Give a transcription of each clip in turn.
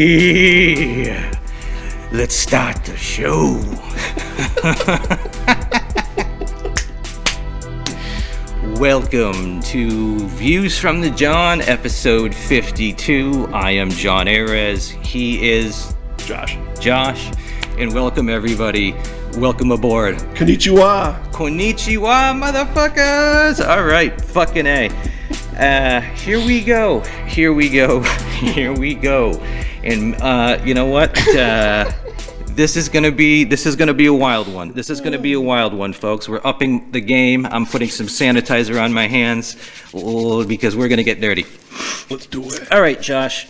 Hey, let's start the show. Welcome to Views from the Jon, episode 52. I am Jon Arez. He is Josh. And welcome everybody. Welcome aboard. Konnichiwa. Konnichiwa, motherfuckers. All right, fucking A. Here we go. And you know what? This is gonna be a wild one. Folks. We're upping the game. I'm putting some sanitizer on my hands because we're gonna get dirty. Let's do it. All right, Josh.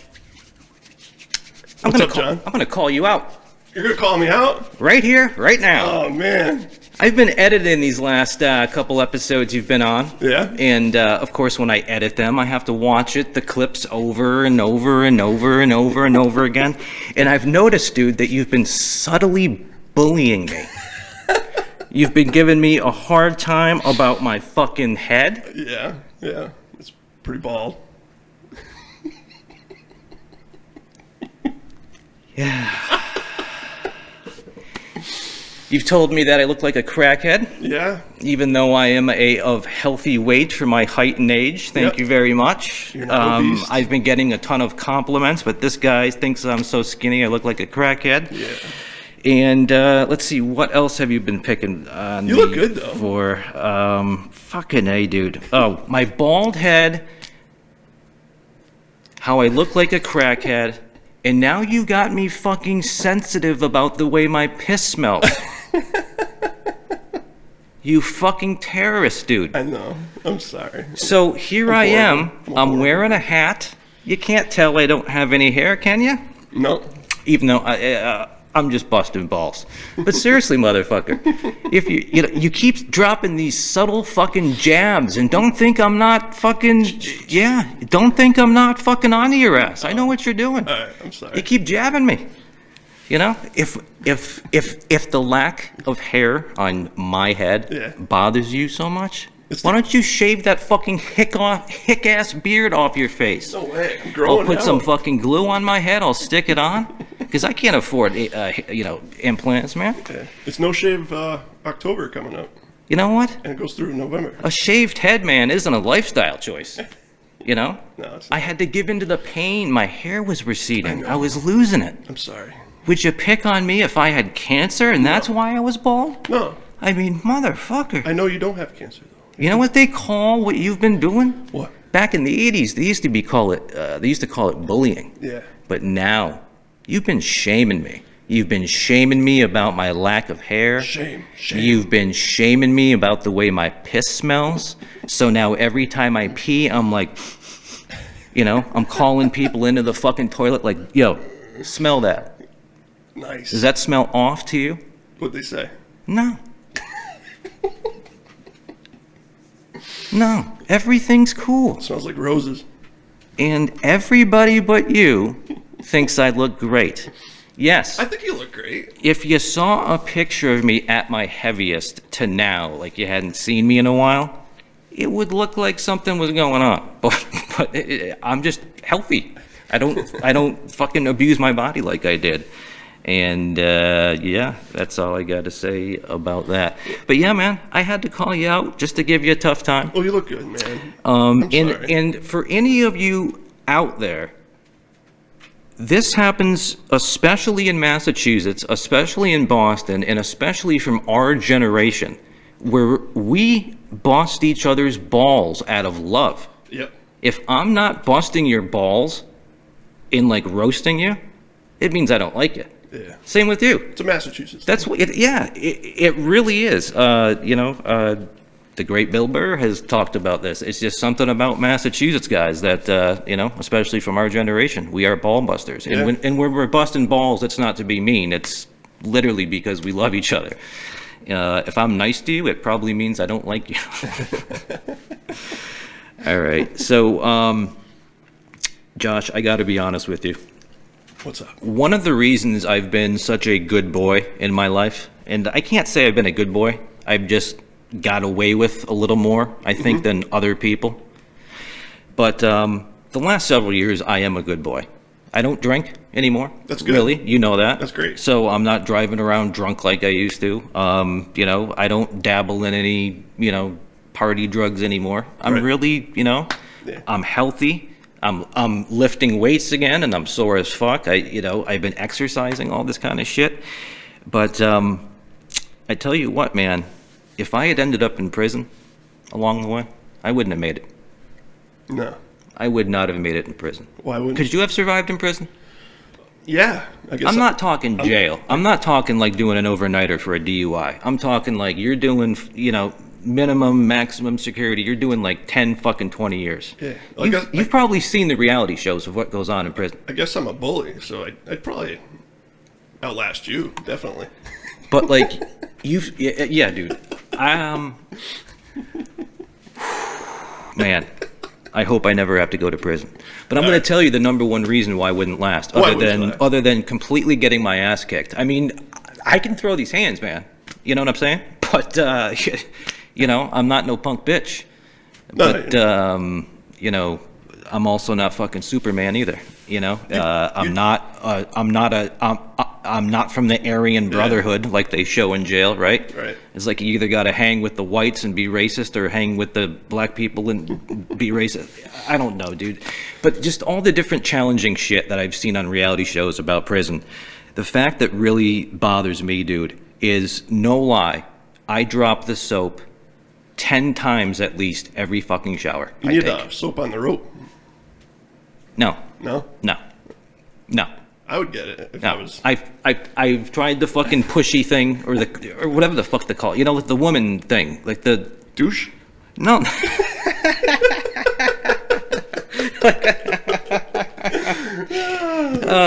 What's up, John? I'm gonna call you out. You're gonna call me out? Right here, right now. Oh man. I've been editing these last couple episodes you've been on. Yeah. And of course, when I edit them, I have to watch the clips over and over and over and over and over again. And I've noticed, dude, that you've been subtly bullying me. You've been giving me a hard time about my fucking head. Yeah. It's pretty bald. Yeah. You've told me that I look like a crackhead. Yeah. Even though I am of healthy weight for my height and age. Thank you very much. You're not obese. I've been getting a ton of compliments, but this guy thinks I'm so skinny I look like a crackhead. Yeah. And let's see, what else have you been picking on You look good, though. For? Fucking A, dude. Oh, my bald head, how I look like a crackhead, and now you got me fucking sensitive about the way my piss smells. You fucking terrorist, dude. I know. I'm sorry. So here I am. I'm wearing a hat. You can't tell I don't have any hair, can you? No. Even though I'm just busting balls.'t seriously, motherfucker, if you keep dropping these subtle fucking jabs, and don't think I'm not fucking onto your ass. I know what you're doing. All right, I'm sorry. You keep jabbing me. You know, if the lack of hair on my head bothers you so much, why don't you shave that fucking hick-ass beard off your face? No way. I'm growing I'll put out. some fucking glue on my head. I'll stick it on. Because I can't afford, implants, man. Yeah. It's No Shave October coming up. You know what? And it goes through November. A shaved head, man, isn't a lifestyle choice. You know? No, it's I not. had to give in to the pain. My hair was receding. I was losing it. I'm sorry. Would you pick on me if I had cancer and that's why I was bald? No. I mean, motherfucker. I know you don't have cancer, though. You know what they call what you've been doing? What? Back in the 80s, they used to call it bullying. Yeah. But now, you've been shaming me. You've been shaming me about my lack of hair. Shame. You've been shaming me about the way my piss smells. So now every time I pee, I'm like, I'm calling people into the fucking toilet like, yo, smell that. Nice. Does that smell off to you? What'd they say? No. No, everything's cool. Smells like roses. And everybody but you thinks I look great. Yes. I think you look great. If you saw a picture of me at my heaviest to now, like you hadn't seen me in a while, it would look like something was going on. But I'm just healthy. I don't fucking abuse my body like I did. And that's all I got to say about that. But yeah, man, I had to call you out just to give you a tough time. Oh, you look good, man. I'm sorry. And for any of you out there, this happens especially in Massachusetts, especially in Boston, and especially from our generation, where we bust each other's balls out of love. Yep. If I'm not busting your balls in like roasting you, it means I don't like you. Yeah. Same with you. It's a Massachusetts. That's what it really is. The great Bill Burr has talked about this. It's just something about Massachusetts guys that, especially from our generation, we are ball busters. Yeah. And when we're busting balls, it's not to be mean. It's literally because we love each other. If I'm nice to you, it probably means I don't like you. All right. So, Josh, I got to be honest with you. What's up? One of the reasons I've been such a good boy in my life, and I can't say I've been a good boy, I've just got away with a little more, I think, than other people. But the last several years, I am a good boy. I don't drink anymore. That's good. Really, you know that. That's great. So I'm not driving around drunk like I used to. You know, I don't dabble in any, you know, party drugs anymore. I'm Right. really, you know, I'm healthy. I'm lifting weights again, and I'm sore as fuck. I've been exercising, all this kind of shit. But I tell you what, man, if I had ended up in prison along the way, I wouldn't have made it. No. I would not have made it in prison. Why wouldn't? Could you have survived in prison? Yeah, I guess. I'm not talking jail. I'm not talking like doing an overnighter for a DUI. I'm talking like you're doing, you know, minimum, maximum security. You're doing like 10 fucking 20 years. Yeah. Well, You've probably seen the reality shows of what goes on in prison. I guess I'm a bully, so I'd probably outlast you, definitely. But like, yeah, dude. Man, I hope I never have to go to prison. But I'm going to tell you the number one reason why I wouldn't last, other than completely getting my ass kicked. I mean, I can throw these hands, man. You know what I'm saying? But you know, I'm not no punk bitch. But you know, I'm also not fucking Superman either. You know, I'm not from the Aryan Brotherhood like they show in jail, right? Right. It's like you either got to hang with the whites and be racist, or hang with the black people and be racist. I don't know, dude. But just all the different challenging shit that I've seen on reality shows about prison. The fact that really bothers me, dude, is no lie, I drop the soap 10 times at least every fucking shower. You need soap on the rope. No. No? No. No. I would get it if I was. I've tried the fucking pushy thing, or whatever the fuck they call it. You know, like the woman thing, like the Douche? no.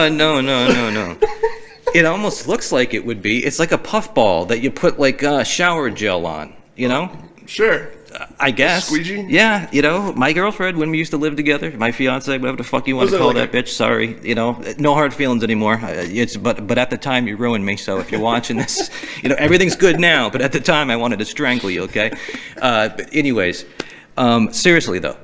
No. It almost looks like it would be. It's like a puffball that you put like shower gel on. You know? Sure. I guess. Squeegee? Yeah, you know, my girlfriend, when we used to live together, my fiance, whatever the fuck you want to call that bitch, sorry, you know, no hard feelings anymore. But at the time you ruined me, so if you're watching this, you know, everything's good now, but at the time I wanted to strangle you, okay? But anyways, seriously though,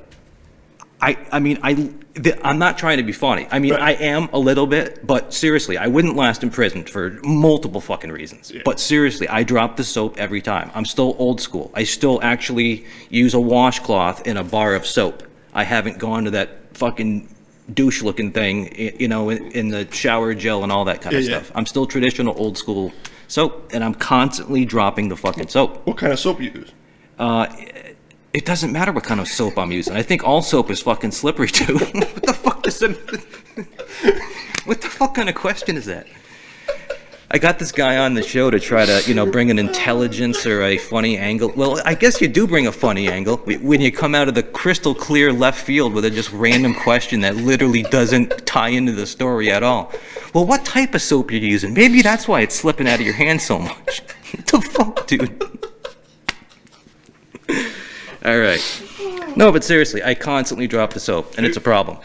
I'm not trying to be funny. I mean, I am a little bit, but seriously, I wouldn't last in prison for multiple fucking reasons. Yeah. But seriously, I drop the soap every time. I'm still old school. I still actually use a washcloth in a bar of soap. I haven't gone to that fucking douche-looking thing, you know, in the shower gel and all that kind of stuff. I'm still traditional old school soap, and I'm constantly dropping the fucking soap. What kind of soap you use? It doesn't matter what kind of soap I'm using. I think all soap is fucking slippery too. What the fuck does that? What the fuck kind of question is that? I got this guy on the show to try to, you know, bring an intelligence or a funny angle. Well, I guess you do bring a funny angle when you come out of the crystal clear left field with a just random question that literally doesn't tie into the story at all. Well, what type of soap you're using? Maybe that's why it's slipping out of your hand so much. What the fuck, dude? All right. No, but seriously, I constantly drop the soap, and it's a problem.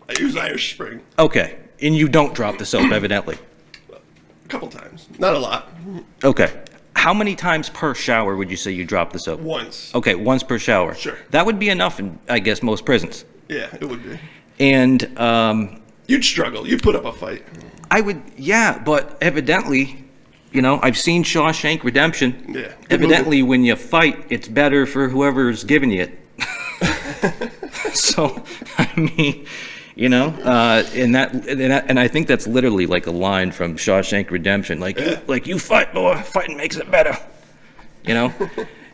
I use Irish Spring. Okay. And you don't drop the soap, evidently. A couple times. Not a lot. Okay. How many times per shower would you say you drop the soap? Once. Okay, once per shower. Sure. That would be enough in, I guess, most prisons. Yeah, it would be. And you'd struggle. You'd put up a fight. I would, yeah, but evidently, you know, I've seen Shawshank Redemption. Yeah. Evidently, when you fight, it's better for whoever's giving you it. So, I mean, you know, and I think that's literally like a line from Shawshank Redemption, like you fight, boy, fighting makes it better, you know.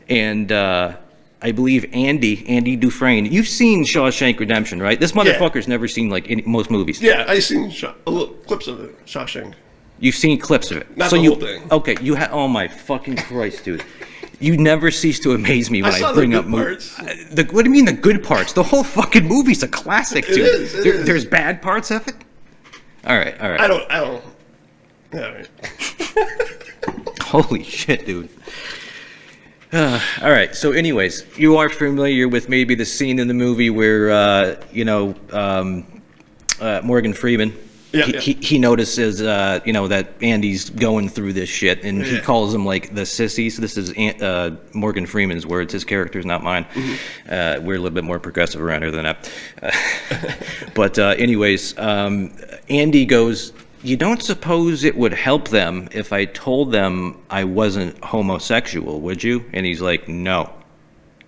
And I believe Andy Dufresne. You've seen Shawshank Redemption, right? This motherfucker's never seen like most movies. Yeah, I've seen a little clips of it. Shawshank. You've seen clips of it. Not the whole thing. Okay, you had. Oh my fucking Christ, dude! You never cease to amaze me when I bring up movies. What do you mean the good parts? The whole fucking movie's a classic, dude. It is. There's bad parts of it. All right. I don't. All right. Holy shit, dude. All right. So, anyways, you are familiar with maybe the scene in the movie where Morgan Freeman he notices, that Andy's going through this shit, and he calls them like the sissies. This is Morgan Freeman's words. His character's not mine. We're a little bit more progressive around here than that. But anyways, Andy goes, "You don't suppose it would help them if I told them I wasn't homosexual, would you?" And he's like, "No.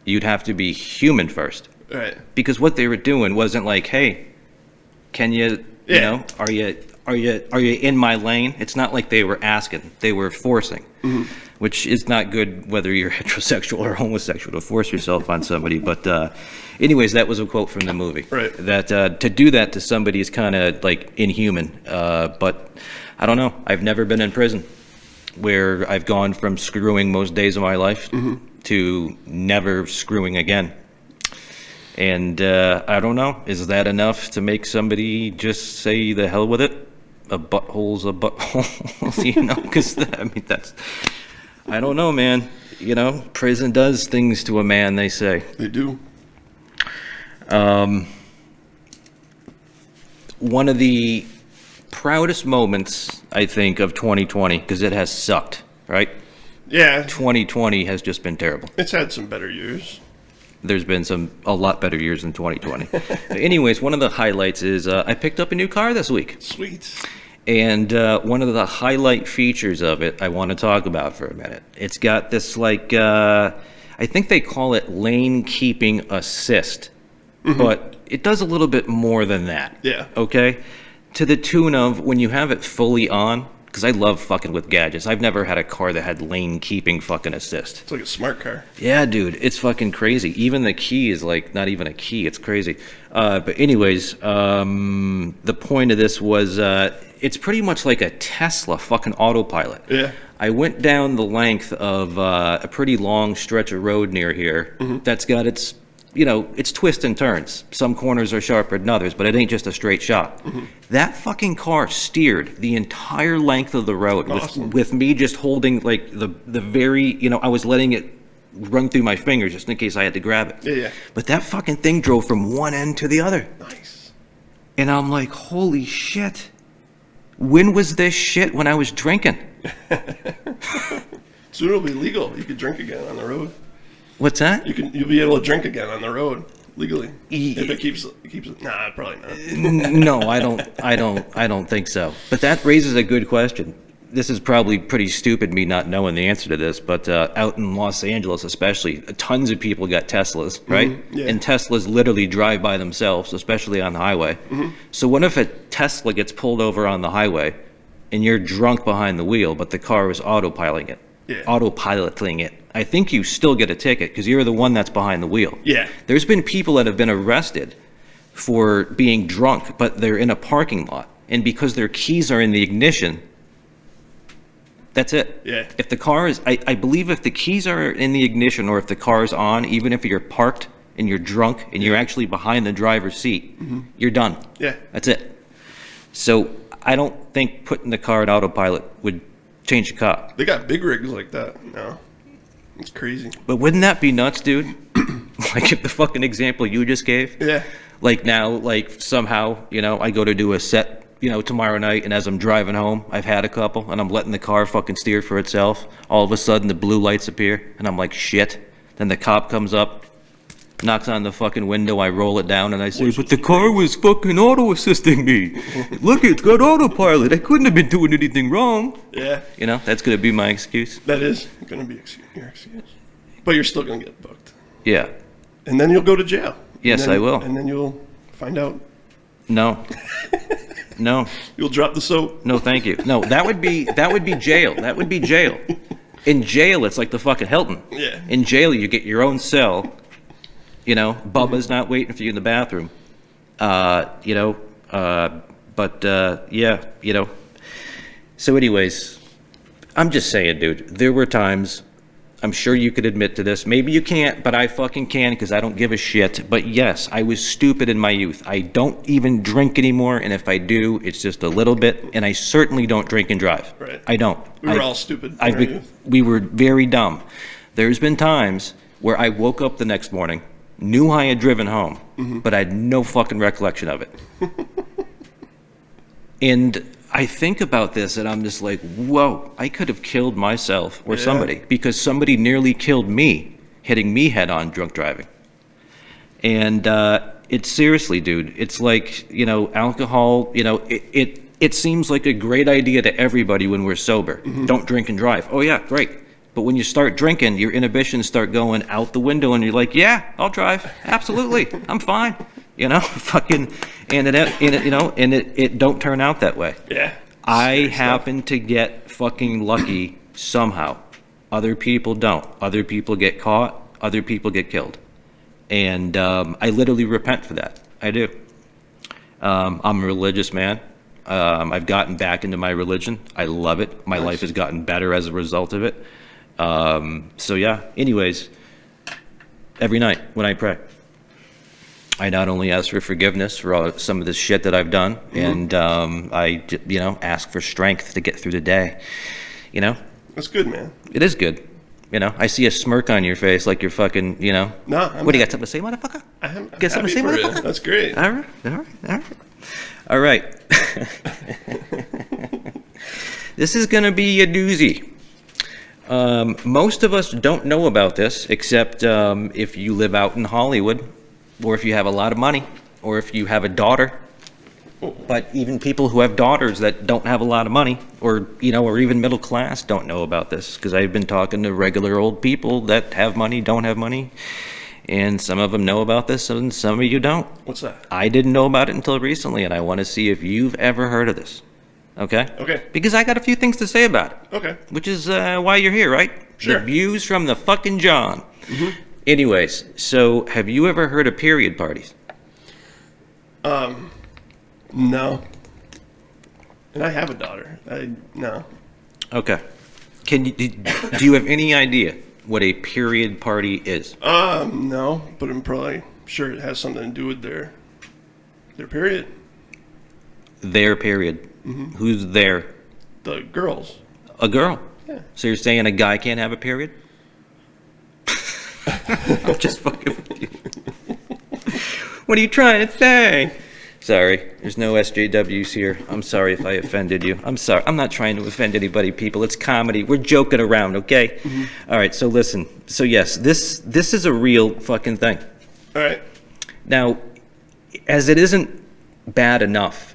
You'd have to be human first." Right. Because what they were doing wasn't like, "Hey, can you, are you in my lane?" It's not like they were asking; they were forcing, which is not good whether you're heterosexual or homosexual to force yourself on somebody. But, anyways, that was a quote from the movie. Right. That to do that to somebody is kind of like inhuman. But I don't know. I've never been in prison where I've gone from screwing most days of my life to never screwing again. And I don't know, is that enough to make somebody just say the hell with it? A butthole's a butthole, because that's, I don't know, man. Prison does things to a man, they say. They do. One of the proudest moments, I think, of 2020, because it has sucked, right? Yeah. 2020 has just been terrible. It's had some better years. There's been a lot better years than 2020. Anyways, one of the highlights is I picked up a new car this week. Sweet. And one of the highlight features of it I want to talk about for a minute. It's got this I think they call it lane keeping assist, but it does a little bit more than that. Yeah. Okay? To the tune of when you have it fully on, because I love fucking with gadgets. I've never had a car that had lane keeping fucking assist. It's like a smart car. Yeah, dude, it's fucking crazy. Even the key is like not even a key. It's crazy. But anyways, the point of this was it's pretty much like a Tesla fucking autopilot. Yeah. I went down the length of a pretty long stretch of road near here that's got its twists and turns. Some corners are sharper than others, but it ain't just a straight shot. That fucking car steered the entire length of the road with me just holding like the very, I was letting it run through my fingers just in case I had to grab it. Yeah. But that fucking thing drove from one end to the other. Nice. And I'm like, holy shit. When was this shit when I was drinking? Soon it'll be legal. You can drink again on the road. What's that? You'll be able to drink again on the road legally. If it keeps it. Nah, probably not. No, I don't think so. But that raises a good question. This is probably pretty stupid, me not knowing the answer to this, but out in Los Angeles especially, tons of people got Teslas, right? Yeah. And Teslas literally drive by themselves, especially on the highway. So what if a Tesla gets pulled over on the highway and you're drunk behind the wheel, but the car is autopiloting it? Yeah. Autopiloting it. I think you still get a ticket because you're the one that's behind the wheel. Yeah. There's been people that have been arrested for being drunk, but they're in a parking lot. And because their keys are in the ignition, that's it. Yeah. If the car is, I believe if the keys are in the ignition or if the car is on, even if you're parked and you're drunk and you're actually behind the driver's seat, you're done. Yeah. That's it. So I don't think putting the car in autopilot would change the cop. They got big rigs like that now. It's crazy. But wouldn't that be nuts, dude? Like the fucking example you just gave. Yeah. Like now, like somehow, I go to do a set, tomorrow night, and as I'm driving home, I've had a couple, and I'm letting the car fucking steer for itself. All of a sudden, the blue lights appear, and I'm like, shit. Then the cop comes up, knocks on the fucking window, I roll it down, and I say, but the car was fucking auto-assisting me. Look, it's got autopilot. I couldn't have been doing anything wrong. Yeah. That's going to be my excuse. That is going to be your excuse. But you're still going to get booked. Yeah. And then you'll go to jail. Yes, I will. And then you'll find out. No. No. You'll drop the soap. No, thank you. No, that would be jail. That would be jail. In jail, it's like the fucking Hilton. Yeah. In jail, you get your own cell. Bubba's not waiting for you in the bathroom. So anyways, I'm just saying, dude, there were times, I'm sure you could admit to this. Maybe you can't, but I fucking can because I don't give a shit. But yes, I was stupid in my youth. I don't even drink anymore, and if I do, it's just a little bit. And I certainly don't drink and drive. Right. I don't. We were all stupid in our youth. We were very dumb. There's been times where I woke up the next morning, knew I had driven home, but I had no fucking recollection of it. And I think about this and I'm just like, whoa, I could have killed myself or somebody because somebody nearly killed me, hitting me head on drunk driving. And it's seriously, dude, it's like, you know, alcohol, you know, it seems like a great idea to everybody when we're sober. Don't drink and drive. Oh yeah, great. But when you start drinking, your inhibitions start going out the window and you're like, yeah, I'll drive. Absolutely. I'm fine. You know, fucking, and it don't turn out that way. Yeah. I happen to get fucking lucky somehow. Other people don't. Other people get caught. Other people get killed. And I literally repent for that. I do. I'm a religious man. I've gotten back into my religion. I love it. My life has gotten better as a result of it. So yeah, anyways, every night when I pray, I not only ask for forgiveness for some of this shit that I've done, and I, you know, ask for strength to get through the day. You know? That's good, man. It is good. You know, I see a smirk on your face like you're fucking, you know. No, what do you got, something to say, motherfucker? I'm got something to say, motherfucker? That's great. All right. This is going to be a doozy. Most of us don't know about this, except if you live out in Hollywood, or if you have a lot of money, or if you have a daughter. But even people who have daughters that don't have a lot of money, or, you know, or even middle class don't know about this, because I've been talking to regular old people that have money, don't have money, and some of them know about this, and some of you don't. What's that? I didn't know about it until recently, and I want to see if you've ever heard of this. Okay? Okay. Because I got a few things to say about it. Okay. Which is why you're here, right? Sure. The views from the fucking Jon. Anyways, so have you ever heard of period parties? No. And I have a daughter. No. Okay. Do you have any idea what a period party is? No, but I'm probably sure it has something to do with their period. Their period. Who's there? The girls. A girl. Yeah. So you're saying a guy can't have a period? I'm just fucking with you. What are you trying to say? Sorry, there's no SJWs here. I'm sorry if I offended you. I'm sorry. I'm not trying to offend anybody, people. It's comedy. We're joking around, okay? All right, so listen. So yes, this is a real fucking thing. All right. Now, as it isn't bad enough,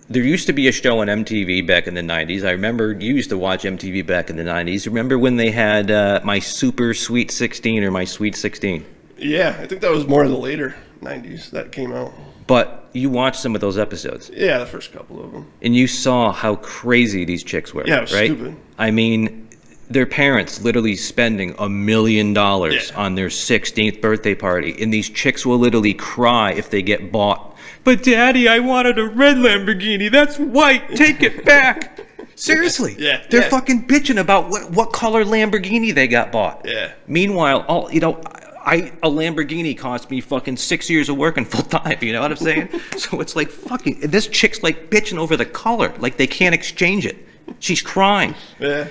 there used to be a show on MTV back in the 90s. I remember you used to watch MTV back in the 90s. Remember when they had My Super Sweet 16 or My Sweet 16? Yeah, I think that was more in the later 90s that came out. But you watched some of those episodes. Yeah, the first couple of them. And you saw how crazy these chicks were, yeah, it was right? Stupid. I mean, their parents literally spending $1 million on their 16th birthday party. And these chicks will literally cry if they get bought. But Daddy, I wanted a red Lamborghini. That's white. Take it back. Seriously. Yeah. They're fucking bitching about what color Lamborghini they got bought. Yeah. Meanwhile, a Lamborghini cost me fucking 6 years of working full time, you know what I'm saying? So it's like fucking, this chick's like bitching over the color, like they can't exchange it. She's crying. Yeah.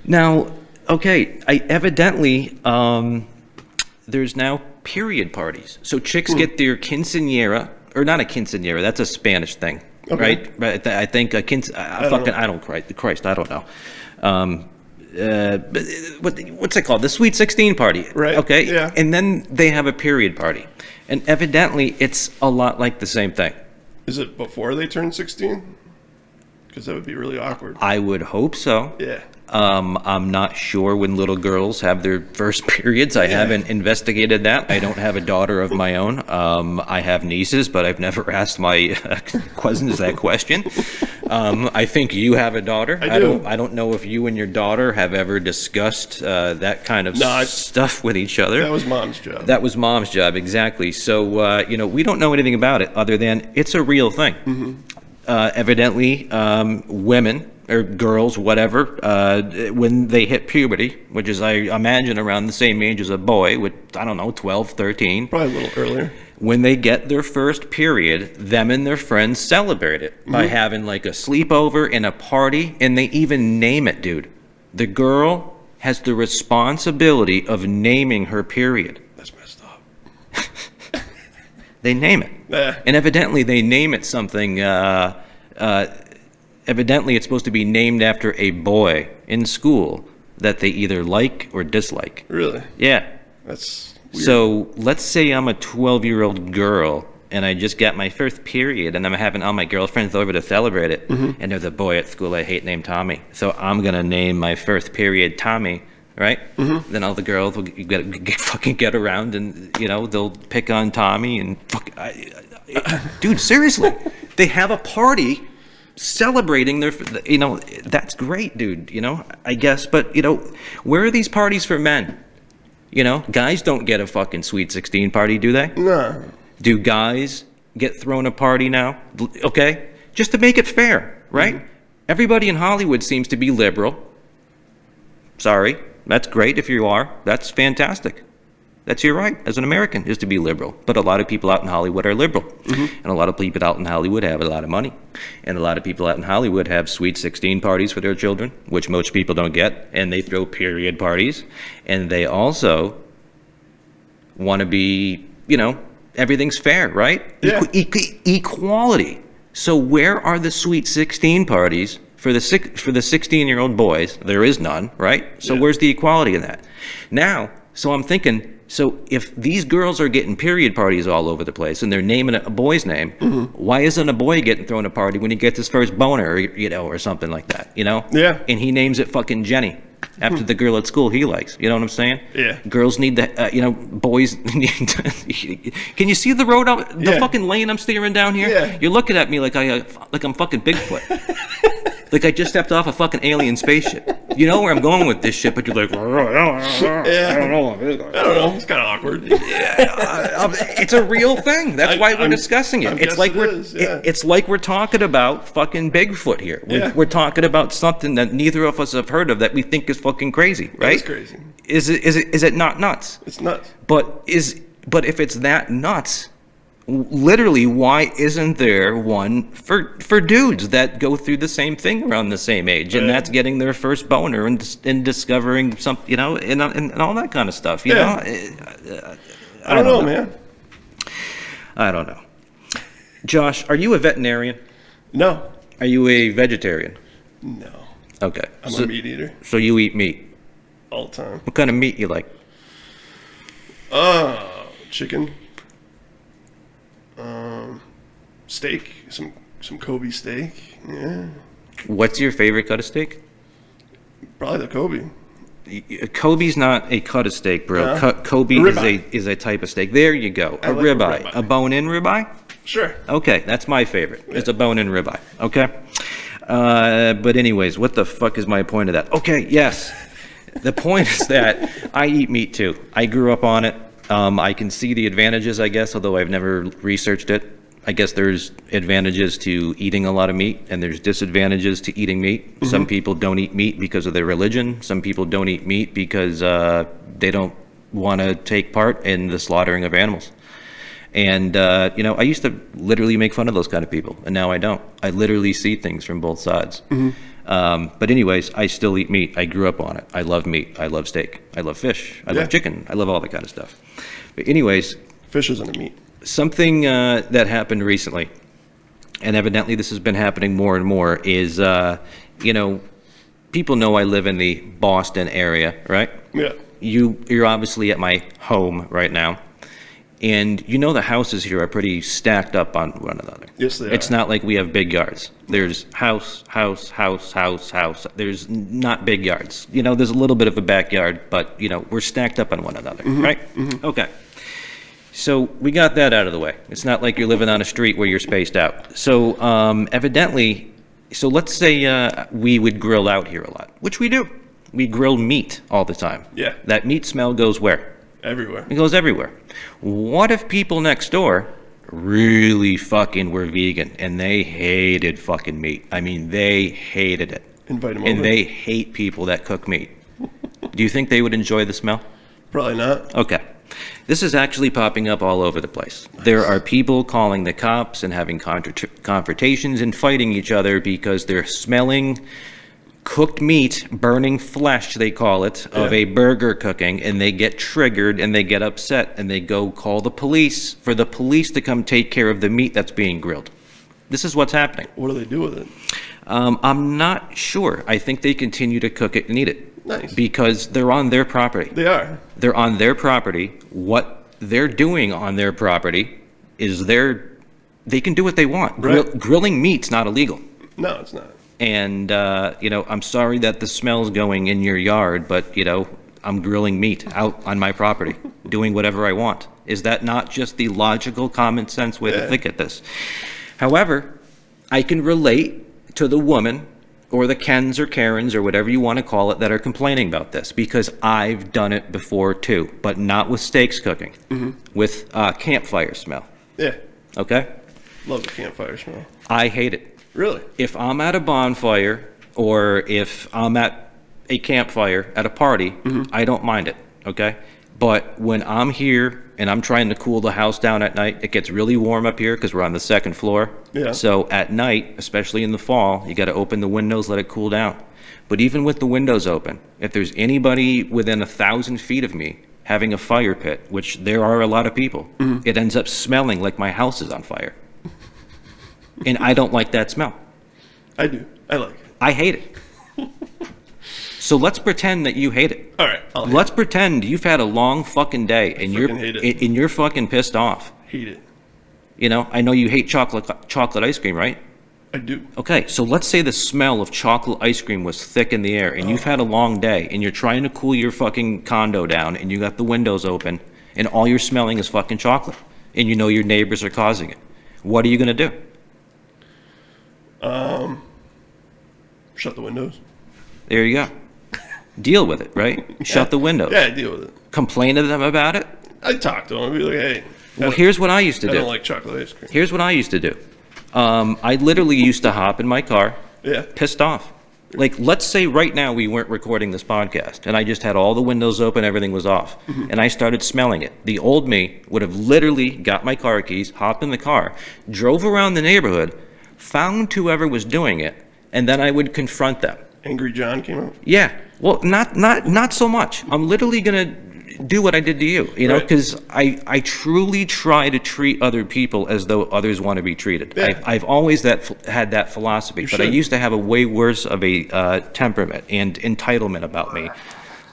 Now, okay, evidently, there's now period parties. So chicks get their quinceañera, or not a quinceañera, that's a Spanish thing, right? I think a Christ, I don't know. What's it called? The Sweet 16 party. Right. Okay. Yeah. And then they have a period party. And evidently it's a lot like the same thing. Is it before they turn 16? Because that would be really awkward. I would hope so. Yeah. I'm not sure when little girls have their first periods. I haven't investigated that. I don't have a daughter of my own. I have nieces, but I've never asked my cousins that question. I think you have a daughter. I do. I don't know if you and your daughter have ever discussed that kind of stuff with each other. That was Mom's job. That was Mom's job, exactly. So, we don't know anything about it other than it's a real thing. Evidently, women or girls, whatever, when they hit puberty, which is, I imagine, around the same age as a boy, with, 12, 13. Probably a little earlier. When they get their first period, them and their friends celebrate it by having like a sleepover and a party, and they even name it, dude. The girl has the responsibility of naming her period. That's messed up. They name it. And evidently they name it something, evidently it's supposed to be named after a boy in school that they either like or dislike. Really? Yeah. That's weird. So let's say I'm a 12-year-old girl and I just got my first period and I'm having all my girlfriends over to celebrate it. And there's a boy at school I hate named Tommy. So I'm going to name my first period Tommy, right? Then all the girls will fucking get around and, they'll pick on Tommy and dude, seriously, they have a party celebrating their, that's great, dude, I guess. But, where are these parties for men? Guys don't get a fucking Sweet 16 party, do they? No. Do guys get thrown a party now? Okay? Just to make it fair, right? Everybody in Hollywood seems to be liberal. Sorry. That's great if you are. That's fantastic. That's your right as an American, is to be liberal. But a lot of people out in Hollywood are liberal. And a lot of people out in Hollywood have a lot of money. And a lot of people out in Hollywood have Sweet 16 parties for their children, which most people don't get. And they throw period parties. And they also want to be, everything's fair, right? Yeah. Equality. So where are the Sweet 16 parties for the 16-year-old boys? There is none, right? So where's the equality in that? Now, so I'm thinking, so if these girls are getting period parties all over the place and they're naming it a boy's name, why isn't a boy getting thrown a party when he gets his first boner, or something like that, Yeah. And he names it fucking Jenny after the girl at school he likes. You know what I'm saying? Yeah. Girls need the, boys need to, can you see the road out, the fucking lane I'm steering down here? Yeah. You're looking at me like I'm fucking Bigfoot. Like I just stepped off a fucking alien spaceship. You know where I'm going with this shit, but you're like, I don't know. It's kind of awkward. It's a real thing. That's why we're discussing it. It's like it's like we're talking about fucking Bigfoot here. We're talking about something that neither of us have heard of that we think is fucking crazy, right? It's crazy. Is it not nuts? It's nuts. But if it's that nuts, literally, why isn't there one for dudes that go through the same thing around the same age, and that's getting their first boner and discovering some, and all that kind of stuff, you know? I don't know, man. I don't know. Josh, are you a veterinarian? No. Are you a vegetarian? No. Okay. I'm a meat eater. So you eat meat? All the time. What kind of meat you like? Chicken. Steak. Some Kobe steak. Yeah. What's your favorite cut of steak? Probably the Kobe. Kobe's not a cut of steak, bro. No. Kobe is a type of steak. There you go. A like ribeye. A bone-in ribeye? Sure. Okay, that's my favorite. It's a bone-in ribeye. Okay? But anyways, what the fuck is my point of that? Okay, yes. The point is that I eat meat too. I grew up on it. I can see the advantages, I guess, although I've never researched it. I guess there's advantages to eating a lot of meat, and there's disadvantages to eating meat. Some people don't eat meat because of their religion. Some people don't eat meat because they don't want to take part in the slaughtering of animals. And, I used to literally make fun of those kind of people, and now I don't. I literally see things from both sides. But anyways, I still eat meat. I grew up on it. I love meat. I love steak. I love fish. I love chicken. I love all that kind of stuff. But anyways. Fish isn't a meat. Something that happened recently, and evidently this has been happening more and more, is, people know I live in the Boston area, right? Yeah. You're obviously at my home right now. And the houses here are pretty stacked up on one another. Yes, they are. It's not like we have big yards. There's house. There's not big yards. There's a little bit of a backyard, but, we're stacked up on one another, right? Okay. So we got that out of the way. It's not like you're living on a street where you're spaced out. So evidently, so let's say we would grill out here a lot, which we do. We grill meat all the time. Yeah. That meat smell goes where? Everywhere. It goes everywhere. What if people next door really fucking were vegan and they hated fucking meat? I mean, they hated it. Invite them and over. they hate people that cook meat. Do you think they would enjoy the smell? Probably not. Okay. This is actually popping up all over the place. There are people calling the cops and having confrontations and fighting each other because they're smelling cooked meat, burning flesh, they call it, of a burger cooking, and they get triggered and they get upset and they go call the police for the police to come take care of the meat that's being grilled. This is what's happening. What do they do with it? I'm not sure. I think they continue to cook it and eat it. Nice. Because they're on their property. They are. They're on their property. What they're doing on their property is they can do what they want. Right. Grilling meat's not illegal. No, it's not. And, I'm sorry that the smell's going in your yard, but, I'm grilling meat out on my property, doing whatever I want. Is that not just the logical, common sense way to think at this? However, I can relate to the woman or the Kens or Karens or whatever you want to call it that are complaining about this, because I've done it before too, but not with steaks cooking, with campfire smell. Yeah. Okay? Love the campfire smell. I hate it. Really? If I'm at a bonfire or if I'm at a campfire at a party, I don't mind it, okay? But when I'm here and I'm trying to cool the house down at night, it gets really warm up here because we're on the second floor. Yeah. So at night, especially in the fall, you got to open the windows, let it cool down. But even with the windows open, if there's anybody within 1,000 feet of me having a fire pit, which there are a lot of people, it ends up smelling like my house is on fire. And I don't like that smell. I do. I like it. I hate it. So let's pretend that you hate it. All right. Let's pretend you've had a long fucking day and hate it. you're fucking pissed off. Hate it. I know you hate chocolate ice cream, right? I do. Okay, so let's say the smell of chocolate ice cream was thick in the air and you've had a long day and you're trying to cool your fucking condo down and you got the windows open and all you're smelling is fucking chocolate and you know your neighbors are causing it. What are you going to do? Shut the windows. There you go. Deal with it, right? Shut the windows. Yeah, I deal with it. Complain to them about it. I talk to them. I'd be like, hey. Well, here's what I used to I do. don't like chocolate ice cream. Here's what I used to do. I literally used to hop in my car, Yeah. pissed off. Like, let's say right now we weren't recording this podcast, and I just had all the windows open, everything was off, and I started smelling it. The old me would have literally got my car keys, hopped in the car, drove around the neighborhood, found whoever was doing it, and then I would confront them. Angry John came out. Yeah. Well, not so much. I'm literally gonna do what I did to you, Right. because I truly try to treat other people as though others want to be treated. Yeah. I've always had that philosophy, but I should. used to have a way worse of a temperament and entitlement about me.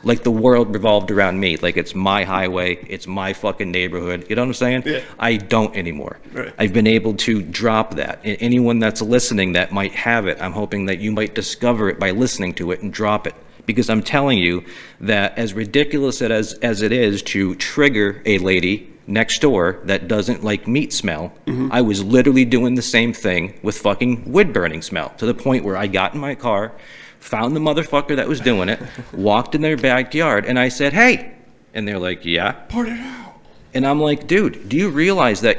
Like the world revolved around me. Like it's my highway, it's my fucking neighborhood. You know what I'm saying? Yeah. I don't anymore. Right. I've been able to drop that. And anyone that's listening that might have it, I'm hoping that you might discover it by listening to it and drop it. Because I'm telling you that as ridiculous as it is to trigger a lady next door that doesn't like meat smell, I was literally doing the same thing with fucking wood burning smell, to the point where I got in my car, found the motherfucker that was doing it, walked in their backyard, and I said, hey. And they're like, yeah. Part it out. And I'm like, dude, do you realize that,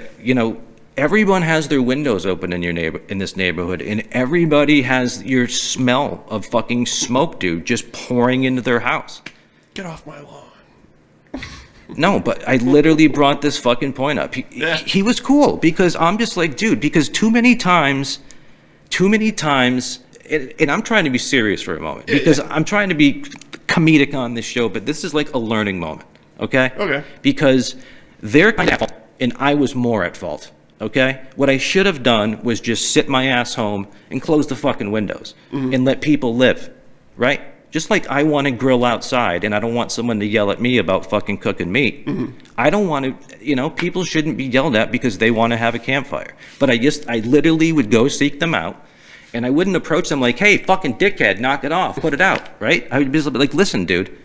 everyone has their windows open in this neighborhood, and everybody has your smell of fucking smoke, dude, just pouring into their house. Get off my lawn. No, but I literally brought this fucking point up. He was cool, because I'm just like, dude, because too many times, and I'm trying to be serious for a moment, because I'm trying to be comedic on this show, but this is like a learning moment, okay? Okay. Because they're kind of at fault, and I was more at fault. Okay? What I should have done was just sit my ass home and close the fucking windows and let people live, right? Just like I want to grill outside and I don't want someone to yell at me about fucking cooking meat. I don't want to, people shouldn't be yelled at because they want to have a campfire. But I literally would go seek them out, and I wouldn't approach them like, hey, fucking dickhead, knock it off, put it out, right? I would be like, listen, dude,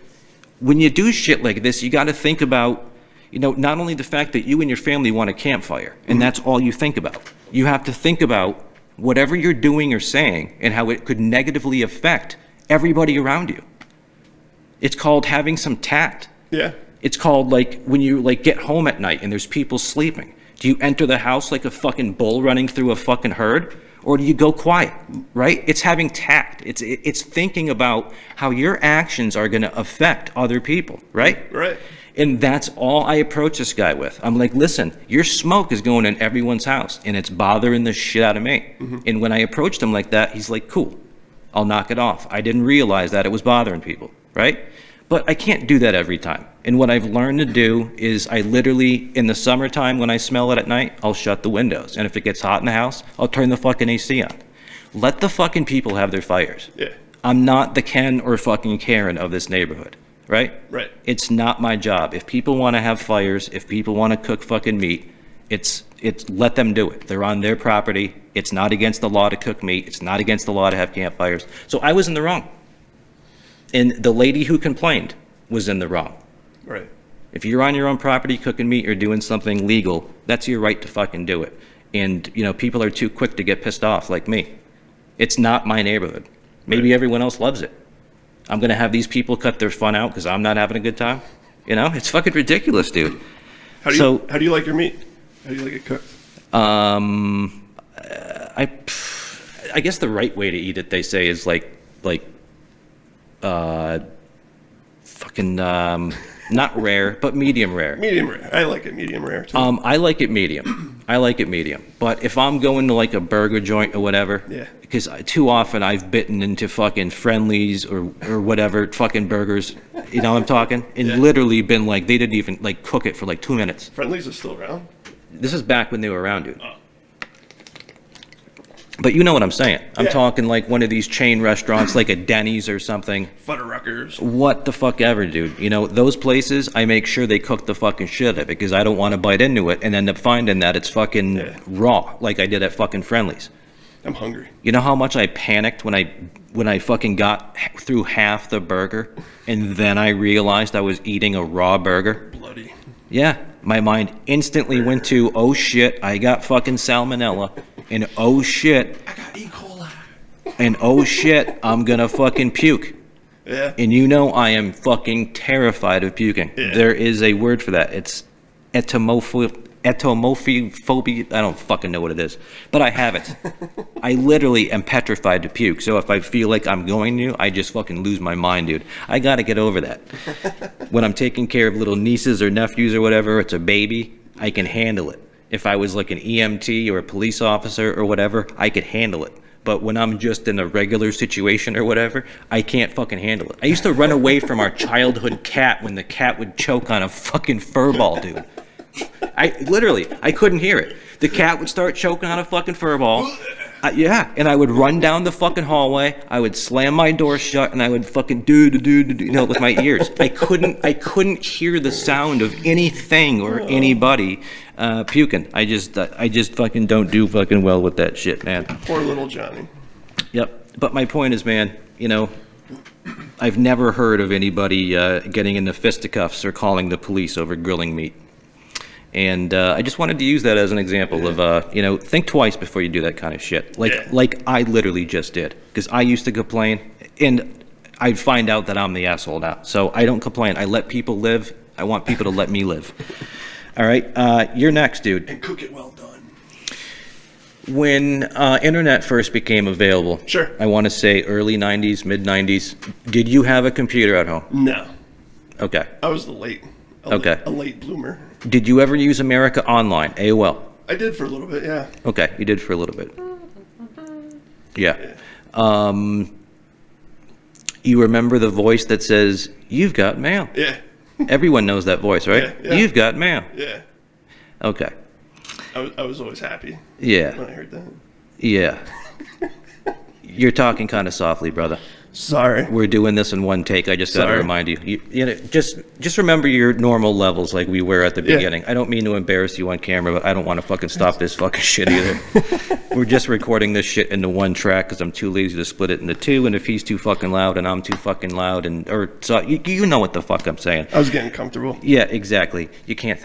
when you do shit like this, you got to think about, not only the fact that you and your family want a campfire, and that's all you think about. You have to think about whatever you're doing or saying and how it could negatively affect everybody around you. It's called having some tact. Yeah. It's called, like, when you, get home at night and there's people sleeping. Do you enter the house like a fucking bull running through a fucking herd? Or do you go quiet, right? It's having tact. It's thinking about how your actions are going to affect other people, right? Right. And that's all I approach this guy with. I'm like, listen, your smoke is going in everyone's house, and it's bothering the shit out of me. And when I approached him like that, he's like, cool, I'll knock it off. I didn't realize that it was bothering people, right? But I can't do that every time. And what I've learned to do is I literally, in the summertime when I smell it at night, I'll shut the windows. And if it gets hot in the house, I'll turn the fucking AC on. Let the fucking people have their fires. Yeah. I'm not the Ken or fucking Karen of this neighborhood, right? Right. It's not my job. If people want to have fires, if people want to cook fucking meat, it's let them do it. They're on their property. It's not against the law to cook meat. It's not against the law to have campfires. So I was in the wrong. And the lady who complained was in the wrong. Right. If you're on your own property cooking meat or doing something legal, that's your right to fucking do it. And, you know, people are too quick to get pissed off like me. It's not my neighborhood. Maybe everyone else loves it. I'm going to have these people cut their fun out because I'm not having a good time. You know, it's fucking ridiculous, dude. How do you like your meat? How do you like it cooked? I guess the right way to eat it, they say, is not rare, but medium rare. Medium rare. I like it medium rare too. I like it medium. I like it medium. But if I'm going to like a burger joint or whatever, Yeah. because too often I've bitten into fucking Friendlies or whatever fucking burgers, you know what I'm talking? And Yeah. literally been like, they didn't even like cook it for like 2 minutes. Friendlies are still around? This is back when they were around, dude. Oh. But you know what I'm saying. I'm Yeah. talking like one of these chain restaurants, like a Denny's or something. Fuddruckers. What the fuck ever, dude. You know, those places, I make sure they cook the fucking shit out of it because I don't want to bite into it and end up finding that it's fucking raw, like I did at fucking Friendlies. I'm hungry. You know how much I panicked when I fucking got through half the burger and then I realized I was eating a raw burger? Bloody. Yeah, my mind instantly went to, oh shit, I got fucking salmonella, and oh shit, I got E. coli. and oh shit, I'm gonna fucking puke. Yeah. And you know I am fucking terrified of puking. Yeah. There is a word for that. It's entomophobia. I don't fucking know what it is, but I have it. I literally am petrified to puke. So if I feel like I'm going to, I just fucking lose my mind, dude. I gotta get over that. When I'm taking care of little nieces or nephews or whatever, it's a baby, I can handle it. If I was like an EMT or a police officer or whatever, I could handle it. But when I'm just in a regular situation or whatever, I can't fucking handle it. I used to run away from our childhood cat when the cat would choke on a fucking fur ball, dude. I couldn't hear it. The cat would start choking on a fucking fur ball. Yeah, and I would run down the fucking hallway. I would slam my door shut, and I would fucking do, you know, with my ears. I couldn't hear the sound of anything or anybody puking. I just fucking don't do fucking well with that shit, man. Poor little Johnny. Yep. But my point is, man, you know, I've never heard of anybody getting into fisticuffs or calling the police over grilling meat. And I just wanted to use that as an example of, you know, think twice before you do that kind of shit. Like I literally just did. Because I used to complain, and I find out that I'm the asshole now. So I don't complain. I let people live. I want people to let me live. All right? You're next, dude. And cook it well done. When internet first became available, Sure. I want to say early 90s, mid 90s, did you have a computer at home? No. Okay. I was a late bloomer. Did you ever use America Online, AOL? I did for a little bit, yeah. Okay, you did for a little bit. Yeah. You remember the voice that says, "You've got mail"? Yeah. Everyone knows that voice, right? Yeah. You've got mail. Yeah. Okay. I was always happy Yeah. when I heard that. Yeah. You're talking kind of softly, brother. Sorry. We're doing this in one take. I just got to Sorry. remind you. You know, just remember your normal levels like we were at the beginning. I don't mean to embarrass you on camera, but I don't want to fucking stop this fucking shit either. We're just recording this shit into one track because I'm too lazy to split it into two. And if he's too fucking loud and I'm too fucking loud, so you know what the fuck I'm saying. I was getting comfortable. Yeah, exactly. You can't.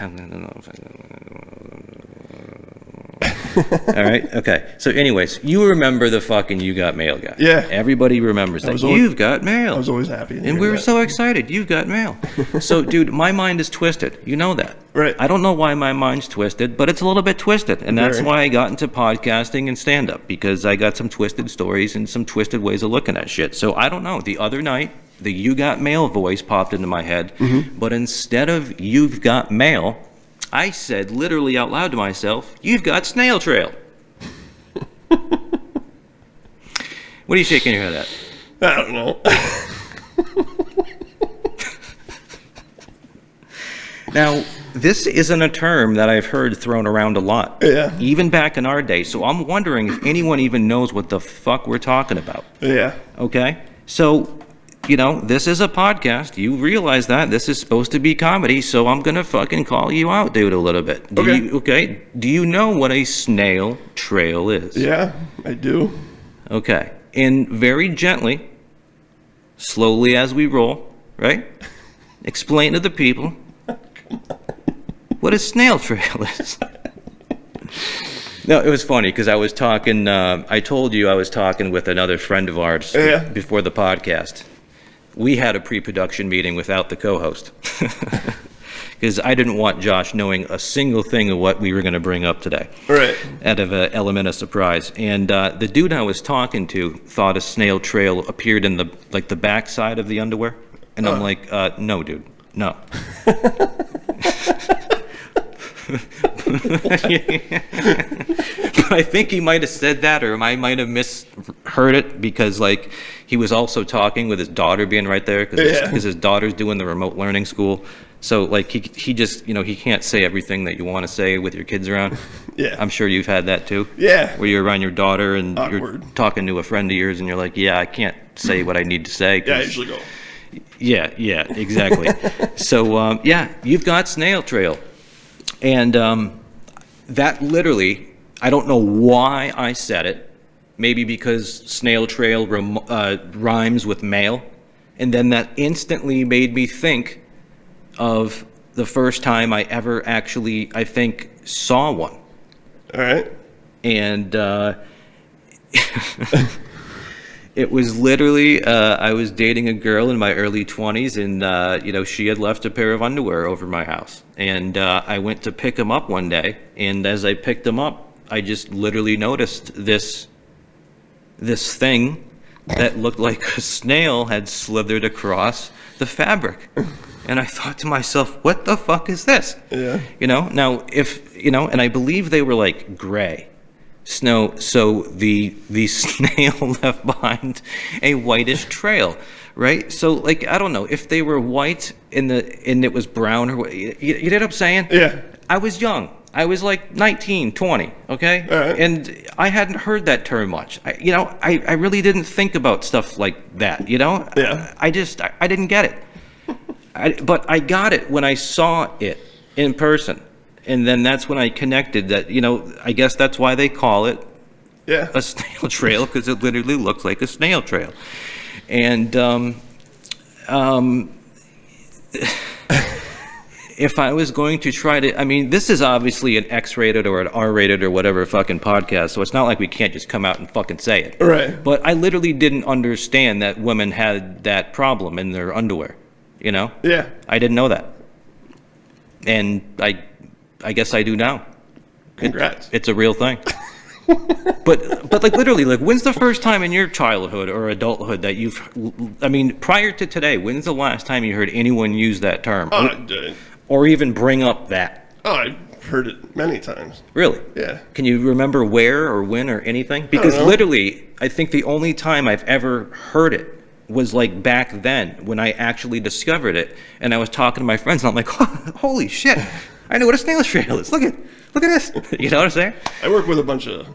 All right. Okay. So, anyways, you remember the fucking "You Got Mail" guy. Yeah. Everybody remembers that. You've got mail. I was always happy to And hear we were that. so excited. You've got mail. So, dude, my mind is twisted. You know that. Right. I don't know why my mind's twisted, but it's a little bit twisted. And that's Very. why I got into podcasting and stand-up, because I got some twisted stories and some twisted ways of looking at shit. So, I don't know. The other night, the "You Got Mail" voice popped into my head. Mm-hmm. But instead of "You've got mail," I said literally out loud to myself, "You've got snail trail." What are you shaking your head at? I don't know. Now, this isn't a term that I've heard thrown around a lot. Yeah. Even back in our day. So I'm wondering if anyone even knows what the fuck we're talking about. Yeah. Okay? So, this is a podcast. You realize that. This is supposed to be comedy, so I'm gonna fucking call you out, dude, a little bit. Okay. Do you know what a snail trail is? Yeah, I do. Okay. And very gently, slowly as we roll, right? Explain to the people what a snail trail is. No, it was funny because I was talking, I told you I was talking with another friend of ours before the podcast. We had a pre-production meeting without the co-host because I didn't want Josh knowing a single thing of what we were going to bring up today. Right. Out of an element of surprise. And the dude I was talking to thought a snail trail appeared in the back side of the underwear. And I'm like, no, dude, no. But I think he might have said that, or I might have misheard it, because he was also talking with his daughter being right there, because his daughter's doing the remote learning school. So he just he can't say everything that you want to say with your kids around. Yeah, I'm sure you've had that too. Yeah, where you're around your daughter and awkward. You're talking to a friend of yours, and you're like, yeah, I can't say what I need to say. Yeah, I usually go. Yeah, exactly. So you've got snail trail. And that literally, I don't know why I said it. Maybe because snail trail rhymes with male. And then that instantly made me think of the first time I ever actually, I think, saw one. All right. And it was literally, I was dating a girl in my early 20s, and, she had left a pair of underwear over my house. And I went to pick them up one day, and as I picked them up, I just literally noticed this thing that looked like a snail had slithered across the fabric. And I thought to myself, what the fuck is this? Yeah. Now, and I believe they were gray. So the snail left behind a whitish trail, right? So I don't know if they were white and it was brown, or you know what I'm saying? Yeah. I was young. I was 19, 20, okay? All right. And I hadn't heard that term much. I really didn't think about stuff like that, Yeah. I didn't get it. But I got it when I saw it in person. And then that's when I connected that, I guess that's why they call it a snail trail, because it literally looks like a snail trail. And if I was going to try to, this is obviously an X-rated or an R-rated or whatever fucking podcast, so it's not like we can't just come out and fucking say it. Right. But I literally didn't understand that women had that problem in their underwear, Yeah. I didn't know that. And I guess I do now. Congrats. It's a real thing. but literally, when's the first time in your childhood or adulthood that prior to today, when's the last time you heard anyone use that term? Or even bring up that? Oh, I've heard it many times. Really? Yeah. Can you remember where or when or anything? Because literally, I think the only time I've ever heard it was back then when I actually discovered it, and I was talking to my friends, and I'm like, holy shit, I know what a snail trail is. Look at this. You know what I'm saying? I work with a bunch of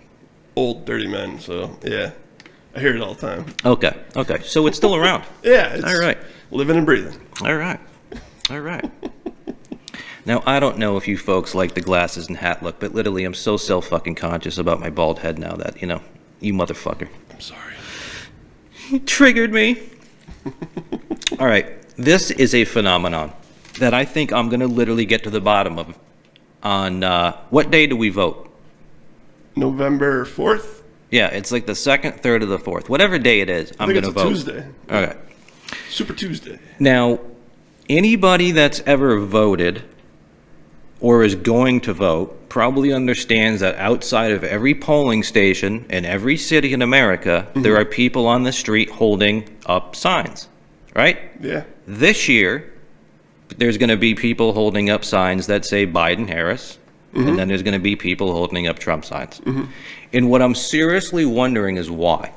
old, dirty men, so yeah, I hear it all the time. Okay. So it's still around. Yeah. It's all right. Living and breathing. All right. Now, I don't know if you folks like the glasses and hat look, but literally I'm so self-fucking-conscious about my bald head now that, you motherfucker. I'm sorry. You triggered me. All right. This is a phenomenon that I think I'm going to literally get to the bottom of. On what day do we vote? November 4th? Yeah, it's the 2nd, 3rd, or the 4th. Whatever day it is, I'm going to vote. Tuesday. Okay. Super Tuesday. Now, anybody that's ever voted or is going to vote probably understands that outside of every polling station in every city in America, there are people on the street holding up signs, right? Yeah. This year, there's going to be people holding up signs that say Biden-Harris, and then there's going to be people holding up Trump signs. And what I'm seriously wondering is why.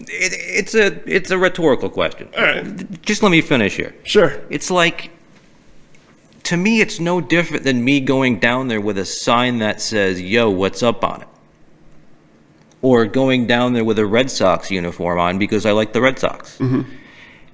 It's a rhetorical question. All right. Just let me finish here. Sure. It's to me, it's no different than me going down there with a sign that says, yo, what's up on it? Or going down there with a Red Sox uniform on because I like the Red Sox. Mm-hmm.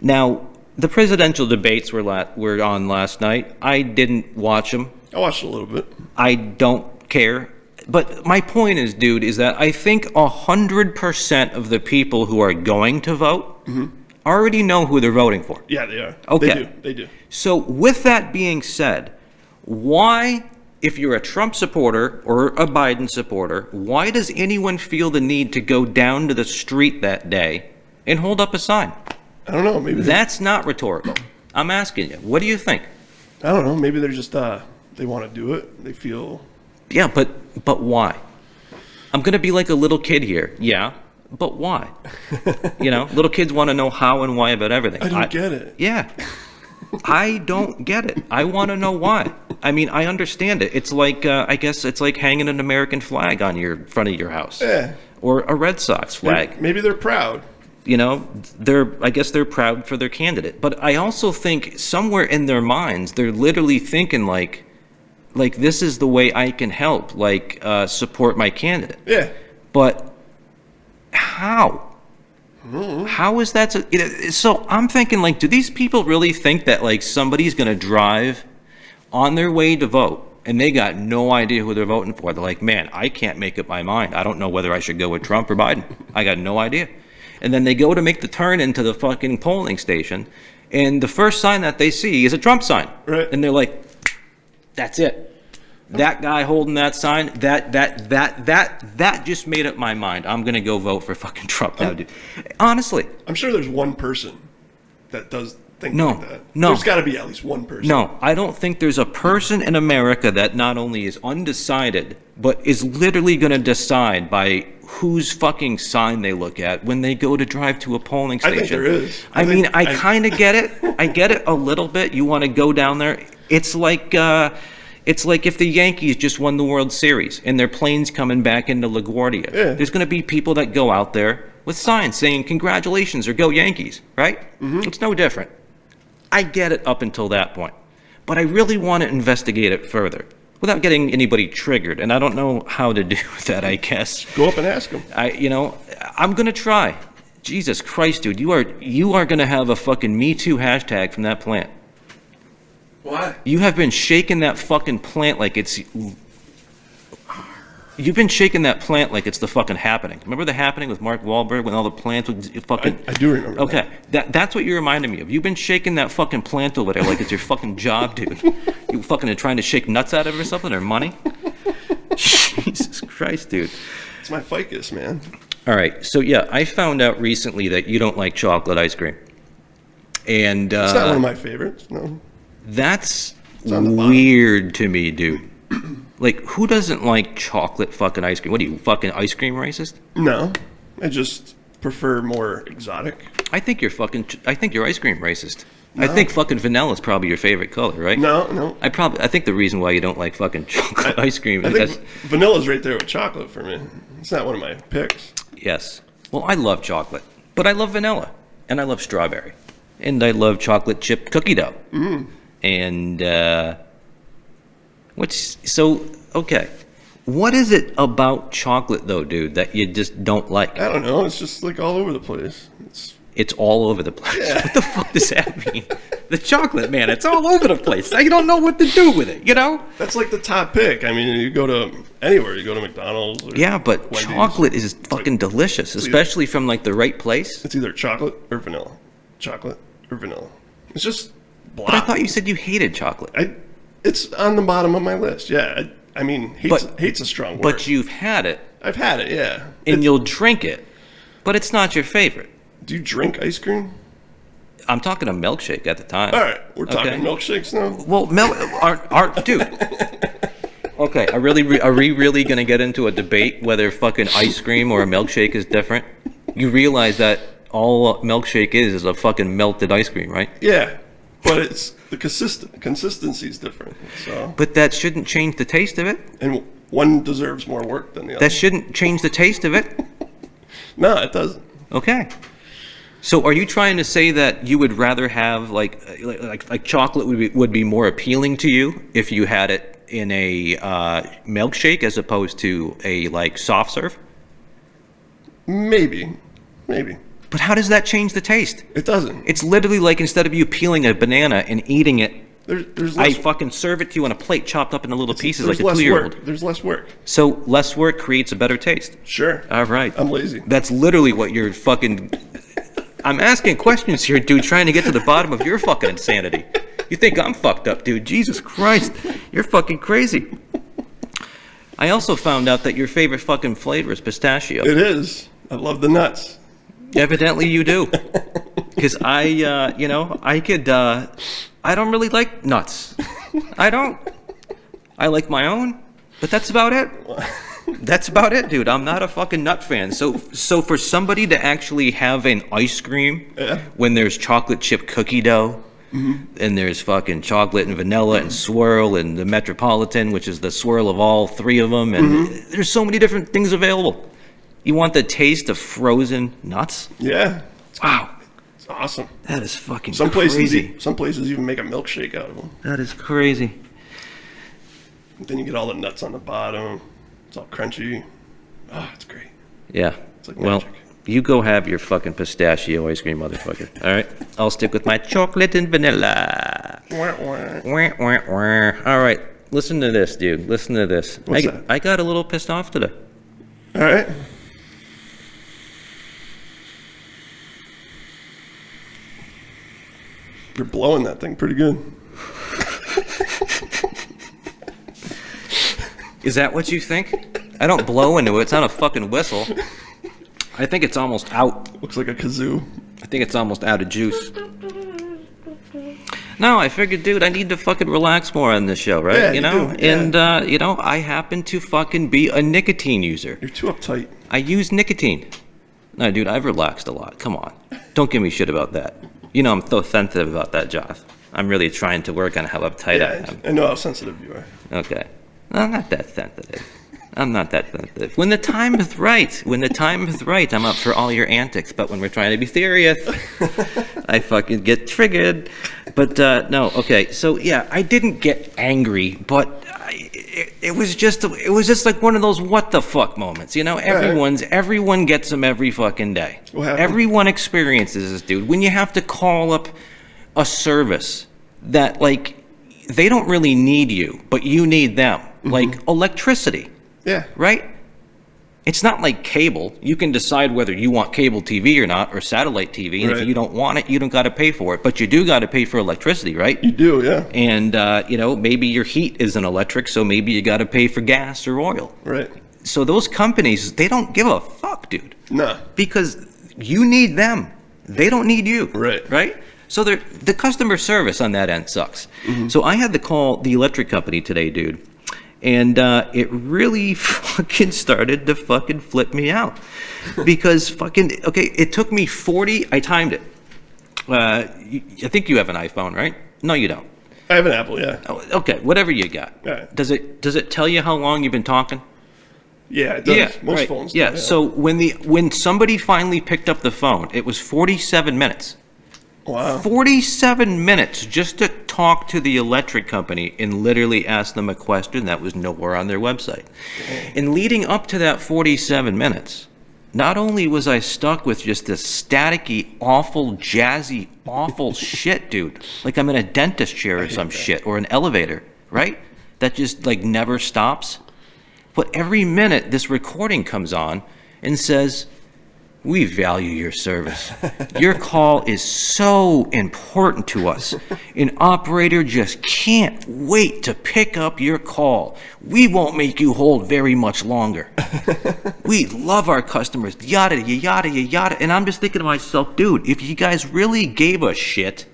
Now, the presidential debates were on last night. I didn't watch them. I watched a little bit. I don't care. But my point is, dude, is that I think 100% of the people who are going to vote already know who they're voting for. Yeah, they are. Okay. They do. So with that being said, why, if you're a Trump supporter or a Biden supporter, why does anyone feel the need to go down to the street that day and hold up a sign? I don't know. Maybe That's not rhetorical. I'm asking you. What do you think? I don't know. Maybe they're just they want to do it. They feel. Yeah, but why? I'm gonna be like a little kid here. Yeah, but why? Little kids want to know how and why about everything. I don't get it. Yeah, I don't get it. I want to know why. I mean, I understand it. It's like I guess it's like hanging an American flag on your front of your house, or a Red Sox flag. Maybe they're proud. I guess they're proud for their candidate. But I also think somewhere in their minds, they're literally thinking like this is the way I can help, support my candidate. Yeah. But how? How is that? So I'm thinking, do these people really think that, somebody's going to drive on their way to vote and they got no idea who they're voting for? They're like, man, I can't make up my mind. I don't know whether I should go with Trump or Biden. I got no idea. And then they go to make the turn into the fucking polling station, and the first sign that they see is a Trump sign. Right. And they're like, that's it. That guy holding that sign, that just made up my mind. I'm gonna go vote for fucking Trump now, dude. Honestly. I'm sure there's one person that does think No, like that. no. There's got to be at least one person. No, I don't think there's a person in America that not only is undecided, but is literally gonna decide by whose fucking sign they look at when they go to drive to a polling station. I think there is. I kind of get it. I get it a little bit. You want to go down there. It's like if the Yankees just won the World Series and their plane's coming back into LaGuardia. Yeah. There's going to be people that go out there with signs saying congratulations or go Yankees, right? Mm-hmm. It's no different. I get it up until that point. But I really want to investigate it further without getting anybody triggered. And I don't know how to do that, I guess. Go up and ask them. I'm going to try. Jesus Christ, dude. You are going to have a fucking Me Too hashtag from that plant. Why? You have been shaking that fucking plant like it's... You've been shaking that plant like it's the fucking Happening. Remember The Happening with Mark Wahlberg when all the plants would fucking... I do remember Okay, that's what you reminded me of. You've been shaking that fucking plant over there like it's your fucking job, dude. You fucking are trying to shake nuts out of it or something, or money? Jesus Christ, dude. It's my ficus, man. All right, so yeah, I found out recently that you don't like chocolate ice cream. And... It's not one of my favorites, no. That's weird to me, dude. Who doesn't like chocolate fucking ice cream? What are you, fucking ice cream racist? No, I just prefer more exotic. I think you're ice cream racist. No. I think fucking vanilla is probably your favorite color, right? No. I think the reason why you don't like fucking chocolate ice cream is... I think vanilla's right there with chocolate for me. It's not one of my picks. Yes. Well, I love chocolate, but I love vanilla, and I love strawberry, and I love chocolate chip cookie dough. Mm. And, okay. What is it about chocolate, though, dude, that you just don't like? I don't know. It's just all over the place. It's all over the place. Yeah. What the fuck does that mean? The chocolate, man, it's all over the place. You don't know what to do with it, That's like the top pick. I mean, you go to anywhere. You go to McDonald's. Yeah, but Wendy's. Chocolate is fucking delicious, especially from, the right place. It's either chocolate or vanilla. Chocolate or vanilla. It's just... Blah. But I thought you said you hated chocolate. It's on the bottom of my list. Yeah, I mean, hate's a strong word. But you've had it. I've had it, yeah. And you'll drink it, but it's not your favorite. Do you drink ice cream? I'm talking a milkshake at the time. All right, we're talking milkshakes now. Well, dude. Okay, are we really gonna get into a debate whether fucking ice cream or a milkshake is different? You realize that all a milkshake is a fucking melted ice cream, right? Yeah. But it's the consistency is different. So. But that shouldn't change the taste of it. And one deserves more work than the other. That shouldn't change the taste of it. No, it doesn't. Okay. So are you trying to say that you would rather have like chocolate would be more appealing to you if you had it in a milkshake as opposed to a like soft serve? Maybe. But how does that change the taste? It doesn't. It's literally like instead of you peeling a banana and eating it, There's I less, fucking serve it to you on a plate chopped up into little pieces like there's a less 2-year-old. work. There's less work. So less work creates a better taste. Sure. All right. I'm lazy. That's literally what you're fucking... I'm asking questions here, dude, trying to get to the bottom of your fucking insanity. You think I'm fucked up, dude. Jesus Christ. You're fucking crazy. I also found out that your favorite fucking flavor is pistachio. It is. I love the nuts. Evidently you do. Because I don't really like nuts. I don't. I like my own, but that's about it. That's about it, dude. I'm not a fucking nut fan. So for somebody to actually have an ice cream when there's chocolate chip cookie dough, and there's fucking chocolate and vanilla and swirl and the Metropolitan, which is the swirl of all three of them, and there's so many different things available. You want the taste of frozen nuts? Yeah. Wow. It's awesome. That is fucking Some crazy. places even make a milkshake out of them. That is crazy. Then you get all the nuts on the bottom. It's all crunchy. Oh, it's great. Yeah. It's like Well, magic. you go have your fucking pistachio ice cream, motherfucker. All right? I'll stick with my chocolate and vanilla. Wah, wah. Wah, wah, wah. All right. Listen to this, dude. Listen to this. What's that? I got a little pissed off today. All right. You're blowing that thing pretty good. Is that what you think? I don't blow into it. It's not a fucking whistle. I think it's almost out. Looks like a kazoo. I think it's almost out of juice. No, I figured, dude, I need to fucking relax more on this show, right? Yeah, you know? do, yeah. And, I happen to fucking be a nicotine user. You're too uptight. I use nicotine. No, dude, I've relaxed a lot. Come on. Don't give me shit about that. You know I'm so sensitive about that, Josh. I'm really trying to work on how uptight I Yeah, am. I know how sensitive you are. Okay. I'm not that sensitive. I'm not that sensitive. When the time is right, I'm up for all your antics. But when we're trying to be serious, I fucking get triggered. But no, okay. So yeah, I didn't get angry, but it was just like one of those what the fuck moments. You know, everyone gets them every fucking day. What happened? Everyone experiences this, dude. When you have to call up a service that like they don't really need you, but you need them, like electricity. Yeah. Right? It's not like cable. You can decide whether you want cable TV or not, or satellite TV. And Right. if you don't want it, you don't got to pay for it. But you do got to pay for electricity, right? You do, yeah. And, maybe your heat isn't electric, so maybe you got to pay for gas or oil. Right. So those companies, they don't give a fuck, dude. Nah. Because you need them. They don't need you. Right. Right? So the customer service on that end sucks. So I had to call the electric company today, dude. And it really fucking started to fucking flip me out. Because it took me 40, I timed it. I think you have an iPhone, right? No, you don't. I have an Apple, yeah. Oh, okay, whatever you got. Right. Does it tell you how long you've been talking? Yeah, it does. Yeah, Most right. phones do, Yeah, so when somebody finally picked up the phone, it was 47 minutes. Wow. 47 minutes just to talk to the electric company and literally ask them a question that was nowhere on their website. And leading up to that 47 minutes, not only was I stuck with just this staticky, awful, jazzy, awful shit, dude, like I'm in a dentist chair or some shit, or an elevator, right? That just like never stops. But every minute this recording comes on and says, "We value your service. Your call is so important to us. An operator just can't wait to pick up your call. We won't make you hold very much longer. We love our customers, yada, yada, yada." And I'm just thinking to myself, dude, if you guys really gave a shit,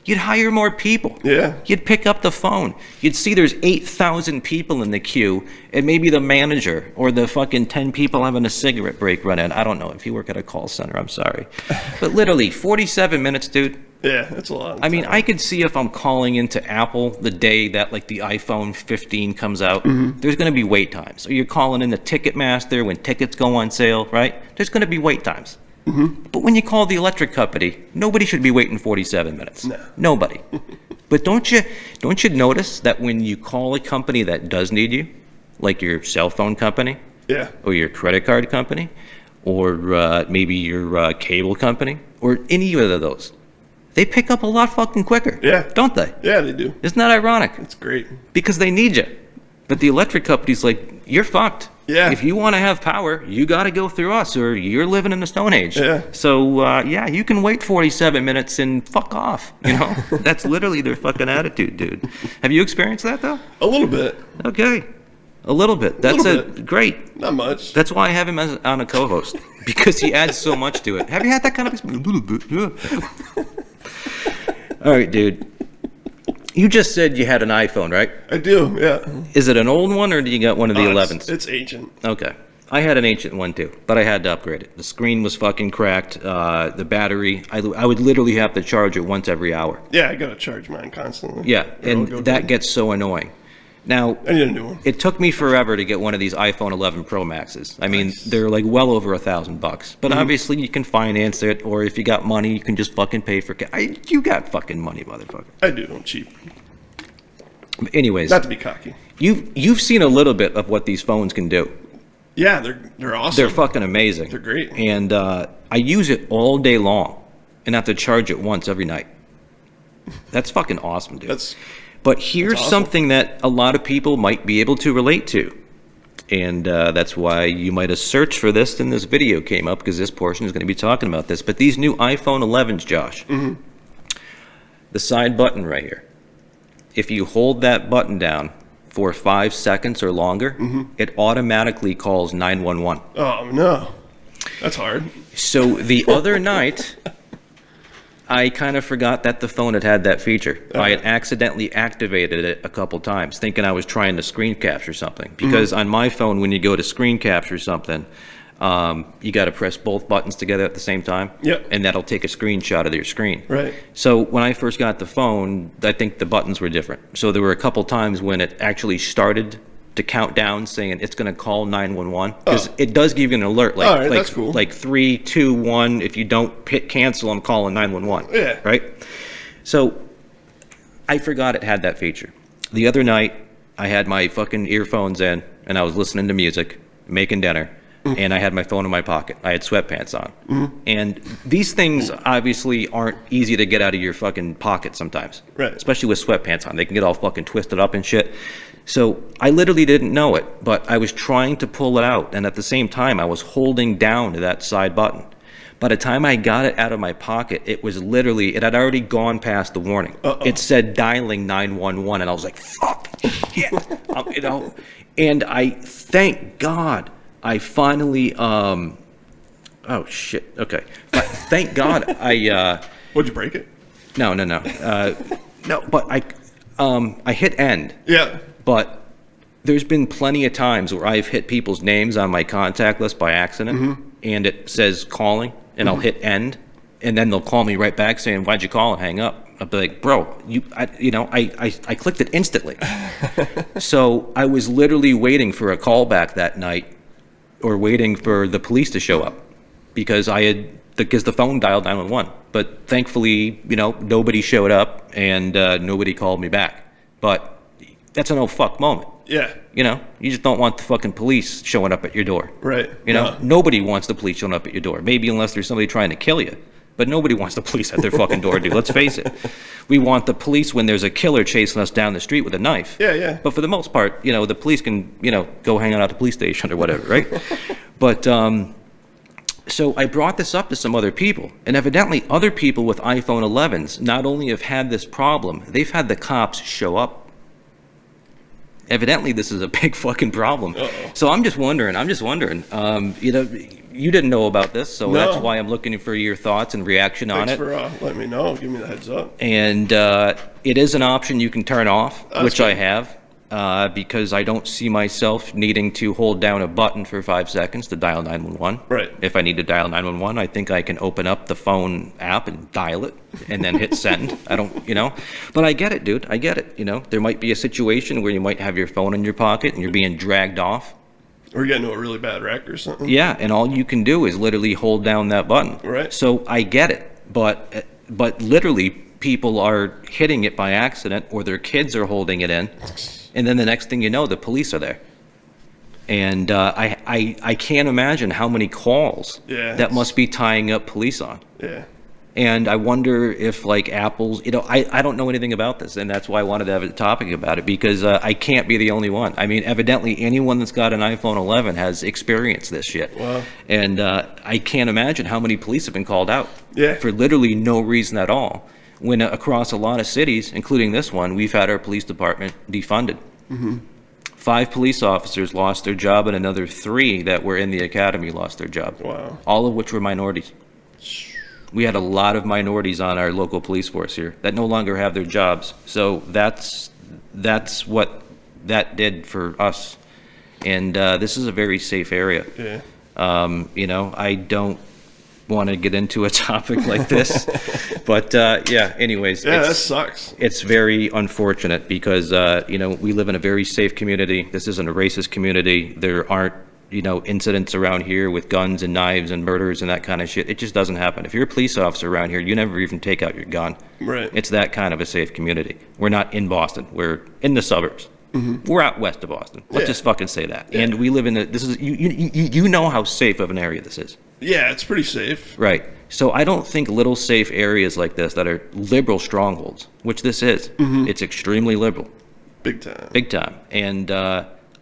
you'd hire more people. Yeah. You'd pick up the phone. You'd see there's 8,000 people in the queue, and maybe the manager or the fucking 10 people having a cigarette break run in. I don't know. If you work at a call center, I'm sorry. But literally, 47 minutes, dude. Yeah, that's a lot. I mean, I could see if I'm calling into Apple the day that, like, the iPhone 15 comes out, there's going to be wait times. Or you're calling in the Ticketmaster when tickets go on sale, right? There's going to be wait times. But when you call the electric company, nobody should be waiting 47 minutes. No. Nobody. But don't you notice that when you call a company that does need you, like your cell phone company, Yeah. or your credit card company, or maybe your cable company, or any of those, they pick up a lot fucking quicker. Yeah. Don't they? Yeah, they do. Isn't that ironic? It's great. Because they need you. But the electric company's like, you're fucked. Yeah. If you want to have power, you got to go through us, or you're living in the Stone Age. Yeah. So, yeah, you can wait 47 minutes and fuck off, you know? That's literally their fucking attitude, dude. Have you experienced that, though? A little bit. Okay. A little bit. That's great. Not much. That's why I have him as on a co-host, because he adds so much to it. Have you had that kind of experience? A little bit, yeah. All right, dude. You just said you had an iPhone, right? I do, yeah. Is it an old one, or do you got one of the 11s? It's ancient. Okay. I had an ancient one, too, but I had to upgrade it. The screen was fucking cracked. The battery, I would literally have to charge it once every hour. Yeah, I gotta charge mine constantly. Yeah, and Go that dead. gets so annoying. Now, I need a new one. it took me forever to get one of these iPhone 11 Pro Maxes. I mean, Nice. they're like well over $1,000. But obviously, you can finance it, or if you got money, you can just fucking pay for it. You got fucking money, motherfucker. I do. I'm cheap. But anyways, Not to be cocky. you've seen a little bit of what these phones can do. Yeah, they're awesome. They're fucking amazing. They're great. And I use it all day long, and have to charge it once every night. That's fucking awesome, dude. But here's awesome. something that a lot of people might be able to relate to. And that's why you might have searched for this, and this video came up, because this portion is going to be talking about this. But these new iPhone 11s, Josh, the side button right here, if you hold that button down for 5 seconds or longer, it automatically calls 911. Oh, no. That's hard. So the other night, I kind of forgot that the phone had that feature. I had accidentally activated it a couple times, thinking I was trying to screen capture something. Because on my phone, when you go to screen capture something, you got to press both buttons together at the same time. Yep. And that'll take a screenshot of your screen. Right. So when I first got the phone, I think the buttons were different. So there were a couple times when it actually started to count down, saying it's going to call 911, because it does give you an alert, like, All right, that's cool. like 3, 2, 1. If you don't hit cancel, I'm calling 911. Yeah. Right. So I forgot it had that feature. The other night, I had my fucking earphones in, and I was listening to music, making dinner, and I had my phone in my pocket. I had sweatpants on. And these things obviously aren't easy to get out of your fucking pocket sometimes. Right. Especially with sweatpants on. They can get all fucking twisted up and shit. So I literally didn't know it, but I was trying to pull it out, and at the same time, I was holding down to that side button. By the time I got it out of my pocket, it had already gone past the warning. It said dialing 911, and I was like, fuck, shit. You know, and thank God, I finally, oh shit, okay. But thank God Would you break it? No, but I hit end. Yeah. But there's been plenty of times where I've hit people's names on my contact list by accident, and it says calling, and I'll hit end, and then they'll call me right back saying, why'd you call and hang up? I'll be like, bro, I clicked it instantly. So I was literally waiting for a call back that night, or waiting for the police to show up, because the phone dialed 911. But thankfully, nobody showed up, and nobody called me back. But that's an oh fuck moment. Yeah. You just don't want the fucking police showing up at your door. Right. Nobody wants the police showing up at your door. Maybe unless there's somebody trying to kill you. But nobody wants the police at their fucking door, dude. Let's face it. We want the police when there's a killer chasing us down the street with a knife. Yeah, yeah. But for the most part, the police can, go hang out at the police station or whatever, right? But, so I brought this up to some other people, and evidently other people with iPhone 11s not only have had this problem, they've had the cops show up. Evidently, this is a big fucking problem. Uh-oh. So I'm just wondering, you didn't know about this, so No. that's why I'm looking for your thoughts and reaction on Thanks it. for letting me know. Give me the heads up. And it is an option you can turn off, That's which I good. have, because I don't see myself needing to hold down a button for 5 seconds to dial 911. Right. If I need to dial 911, I think I can open up the phone app and dial it and then hit send. I don't, But I get it, dude. I get it. There might be a situation where you might have your phone in your pocket and you're being dragged off Or you get into a really bad wreck or something. Yeah, and all you can do is literally hold down that button. Right. So I get it, but literally people are hitting it by accident, or their kids are holding it in, and then the next thing you know, the police are there. And I can't imagine how many calls that must be tying up police on. Yeah. And I wonder if, like, Apple's, I don't know anything about this, and that's why I wanted to have a topic about it, because I can't be the only one. I mean, evidently, anyone that's got an iPhone 11 has experienced this shit. Wow. And I can't imagine how many police have been called out for literally no reason at all, when across a lot of cities, including this one, we've had our police department defunded. 5 police officers lost their job, and another 3 that were in the academy lost their job. Wow. All of which were minorities. We had a lot of minorities on our local police force here that no longer have their jobs. So that's what that did for us. And this is a very safe area. Yeah. I don't want to get into a topic like this, but yeah. Anyways, that sucks. It's very unfortunate because we live in a very safe community. This isn't a racist community. There aren't incidents around here with guns and knives and murders and that kind of shit. It just doesn't happen. If you're a police officer around here, you never even take out your gun. Right. It's that kind of a safe community. We're not in Boston. We're in the suburbs. We're out west of Boston. Let's just fucking say that. And we live in this is you know how safe of an area this is. Yeah, it's pretty safe. Right. So I don't think little safe areas like this that are liberal strongholds, which this is, it's extremely liberal. Big time. Big time. And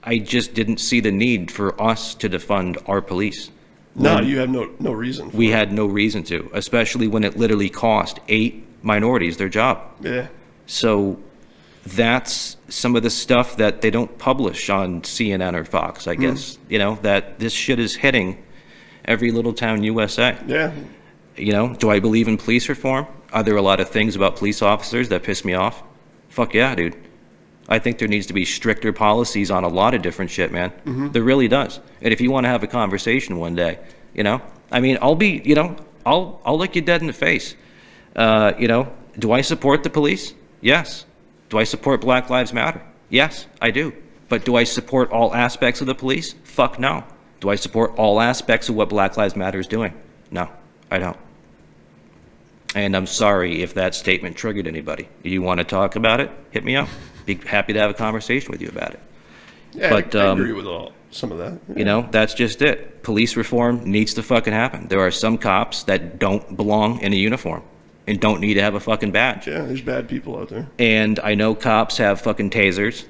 I just didn't see the need for us to defund our police. No, you have no reason for We it. had no reason to, especially when it literally cost 8 minorities their job. Yeah. So that's some of the stuff that they don't publish on CNN or Fox, I guess. That this shit is hitting every little town USA. Yeah. Do I believe in police reform? Are there a lot of things about police officers that piss me off? Fuck yeah, dude. I think there needs to be stricter policies on a lot of different shit, man. There really does. And if you want to have a conversation one day, I mean, I'll be, I'll look you dead in the face. Do I support the police? Yes. Do I support Black Lives Matter? Yes, I do. But do I support all aspects of the police? Fuck no. Do I support all aspects of what Black Lives Matter is doing? No, I don't. And I'm sorry if that statement triggered anybody. You want to talk about it? Hit me up. Be happy to have a conversation with you about it. Yeah, but, I agree with some of that. Yeah. That's just it. Police reform needs to fucking happen. There are some cops that don't belong in a uniform and don't need to have a fucking badge. Yeah, there's bad people out there. And I know cops have fucking tasers.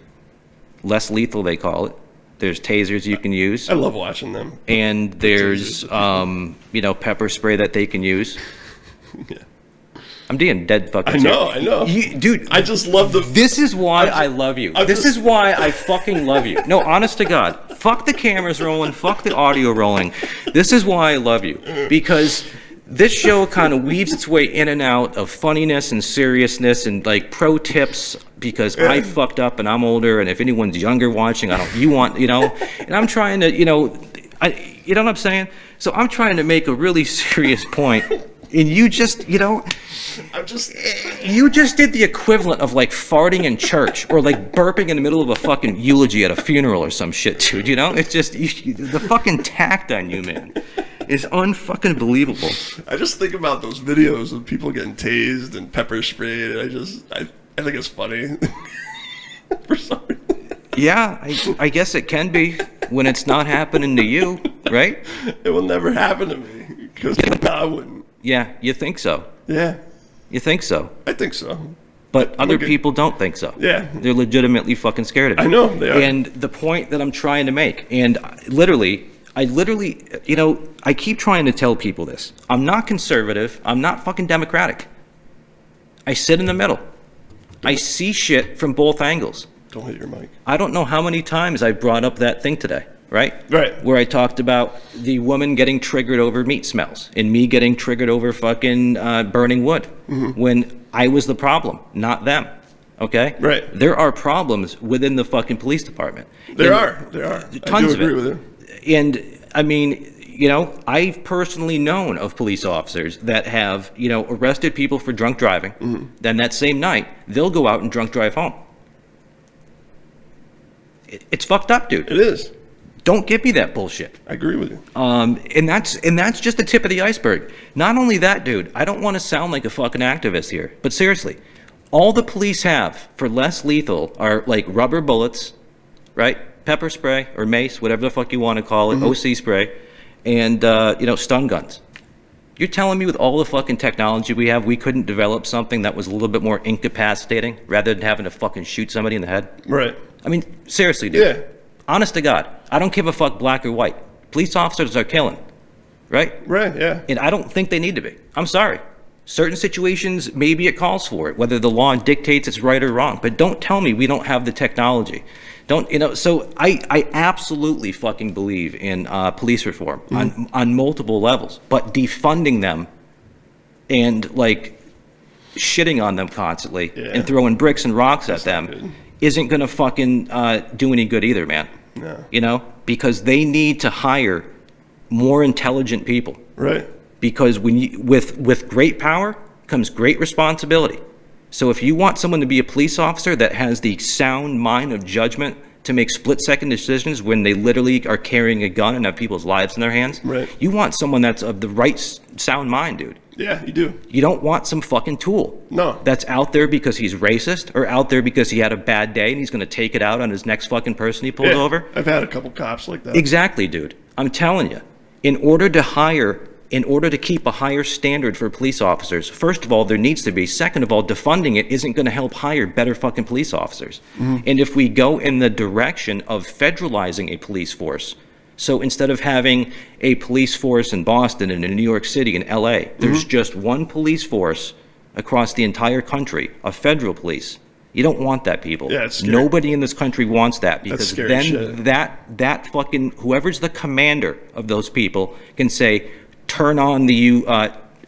Less lethal, they call it. There's tasers you can use. I love watching them. And there's, pepper spray that they can use. Yeah. I'm being dead fucking serious. I know. Dude, I just love the... This is why I love you. This is why I fucking love you. No, honest to God. Fuck the cameras rolling. Fuck the audio rolling. This is why I love you. Because this show kind of weaves its way in and out of funniness and seriousness and, like, pro tips because I fucked up and I'm older, and if anyone's younger watching, and I'm trying to, you know what I'm saying? So I'm trying to make a really serious point. And you just, you just did the equivalent of like farting in church or like burping in the middle of a fucking eulogy at a funeral or some shit, dude. It's just the fucking tact on you, man, is unfucking believable. I just think about those videos of people getting tased and pepper sprayed, and I think it's funny for some reason. Yeah, I guess it can be when it's not happening to you, right? It will never happen to me because God wouldn't. Yeah, you think so. Yeah. You think so. I think so. But other people don't think so. Yeah. They're legitimately fucking scared of it. I know they are. And the point that I'm trying to make, and I literally, I keep trying to tell people this. I'm not conservative. I'm not fucking democratic. I sit in the middle. I see shit from both angles. Don't hit your mic. I don't know how many times I brought up that thing today. Right? Where I talked about the woman getting triggered over meat smells and me getting triggered over fucking burning wood when I was the problem, not them. Okay? Right. There are problems within the fucking police department. There are. Tons I do agree of it. with it. And I mean, I've personally known of police officers that have, arrested people for drunk driving. Then that same night, they'll go out and drunk drive home. It's fucked up, dude. It is. Don't give me that bullshit. I agree with you. And that's just the tip of the iceberg. Not only that, dude, I don't want to sound like a fucking activist here, but seriously, all the police have for less lethal are like rubber bullets, right? Pepper spray or mace, whatever the fuck you want to call it, OC spray, and stun guns. You're telling me with all the fucking technology we have, we couldn't develop something that was a little bit more incapacitating rather than having to fucking shoot somebody in the head? Right. I mean, seriously, dude. Yeah. Honest to God, I don't give a fuck black or white. Police officers are killing, right? Right, yeah. And I don't think they need to be. I'm sorry. Certain situations, maybe it calls for it, whether the law dictates it's right or wrong. But don't tell me we don't have the technology. So I absolutely fucking believe in police reform on multiple levels. But defunding them and, like, shitting on them constantly and throwing bricks and rocks at them isn't going to fucking do any good either, man. No. Because they need to hire more intelligent people. Right. Because with great power comes great responsibility. So if you want someone to be a police officer that has the sound mind of judgment to make split-second decisions when they literally are carrying a gun and have people's lives in their hands, you want someone that's of the right sound mind, dude. Yeah, you do. You don't want some fucking tool. No. That's out there because he's racist or out there because he had a bad day and he's going to take it out on his next fucking person he pulls over. I've had a couple cops like that. Exactly, dude. I'm telling you, in order to keep a higher standard for police officers, first of all, there needs to be. Second of all, defunding it isn't going to help hire better fucking police officers. And if we go in the direction of federalizing a police force, so instead of having a police force in Boston and in New York City and LA, there's just one police force across the entire country, a federal police. You don't want that, people. Yeah, it's scary. Nobody in this country wants that, because scary then shit. that fucking whoever's the commander of those people can say, turn on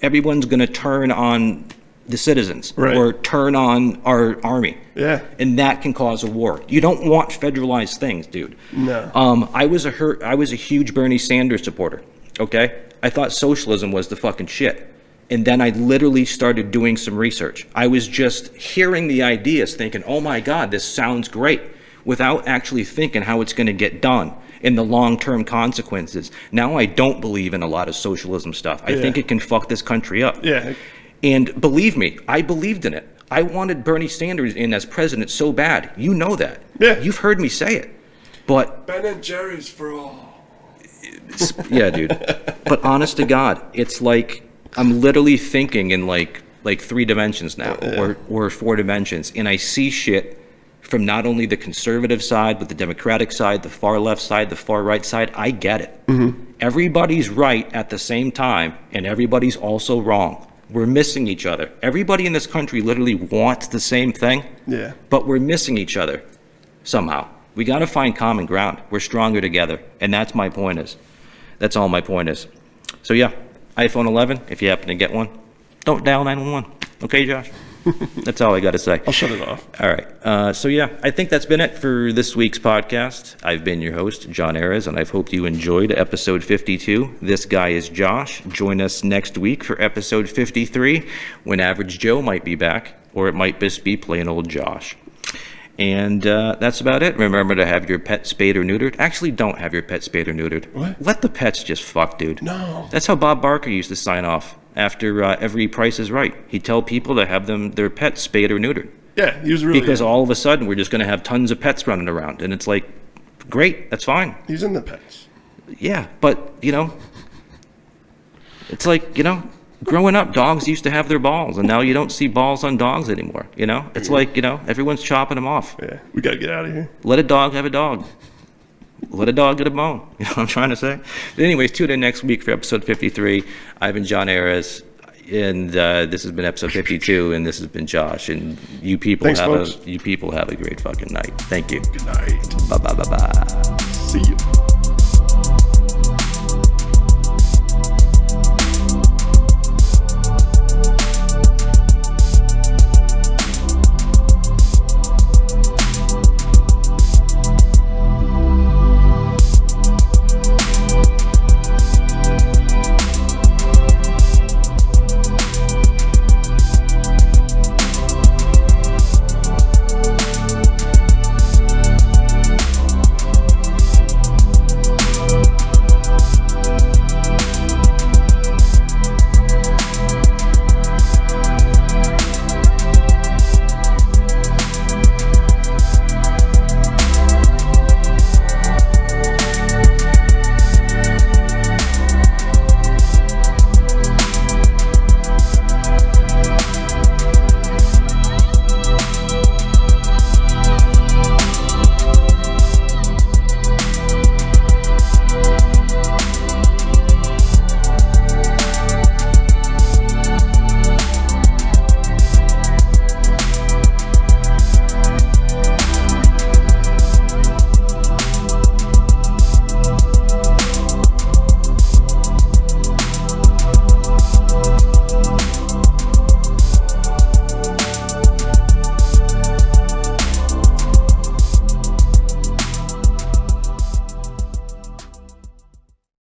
everyone's going to turn on the citizens or turn on our army. Yeah. And that can cause a war. You don't want federalized things, dude. No. I was a huge Bernie Sanders supporter, okay? I thought socialism was the fucking shit. And then I literally started doing some research. I was just hearing the ideas thinking, oh my God, this sounds great, without actually thinking how it's going to get done and the long-term consequences. Now I don't believe in a lot of socialism stuff. I think it can fuck this country up. Yeah. And believe me, I believed in it. I wanted Bernie Sanders in as president so bad. You know that. Yeah. You've heard me say it. But Ben and Jerry's for all. yeah, dude. But honest to God, it's like I'm literally thinking in like 3 dimensions now, or 4 dimensions, and I see shit from not only the conservative side, but the Democratic side, the far left side, the far right side. I get it. Everybody's right at the same time, and everybody's also wrong. We're missing each other. Everybody in this country literally wants the same thing, but we're missing each other somehow. We got to find common ground. We're stronger together, and that's my point is. That's all my point is. So yeah, iPhone 11, if you happen to get one, don't dial 911. Okay, Josh? That's all I got to say. I'll shut it off. All right. So yeah, I think that's been it for this week's podcast. I've been your host, Jon Arez, and I've hoped you enjoyed episode 52. This guy is Josh. Join us next week for episode 53, when Average Joe might be back, or it might just be plain old Josh. And that's about it. Remember to have your pet spayed or neutered. Actually, don't have your pet spayed or neutered. What? Let the pets just fuck, dude. No. That's how Bob Barker used to sign off after every Price is Right. He'd tell people to have their pets spayed or neutered. Yeah, he was really... Because all of a sudden, we're just going to have tons of pets running around. And it's like, great, that's fine. He's in the pets. Yeah, but, it's like, growing up, dogs used to have their balls, and now you don't see balls on dogs anymore, It's like, everyone's chopping them off. Yeah, we got to get out of here. Let a dog have a dog. Let a dog get a bone. You know what I'm trying to say? But anyways, tune in next week for episode 53. I've been Jon Arez, and this has been episode 52, and this has been Josh. And you people Thanks, folks. have a great fucking night. Thank you. Good night. Bye bye bye bye.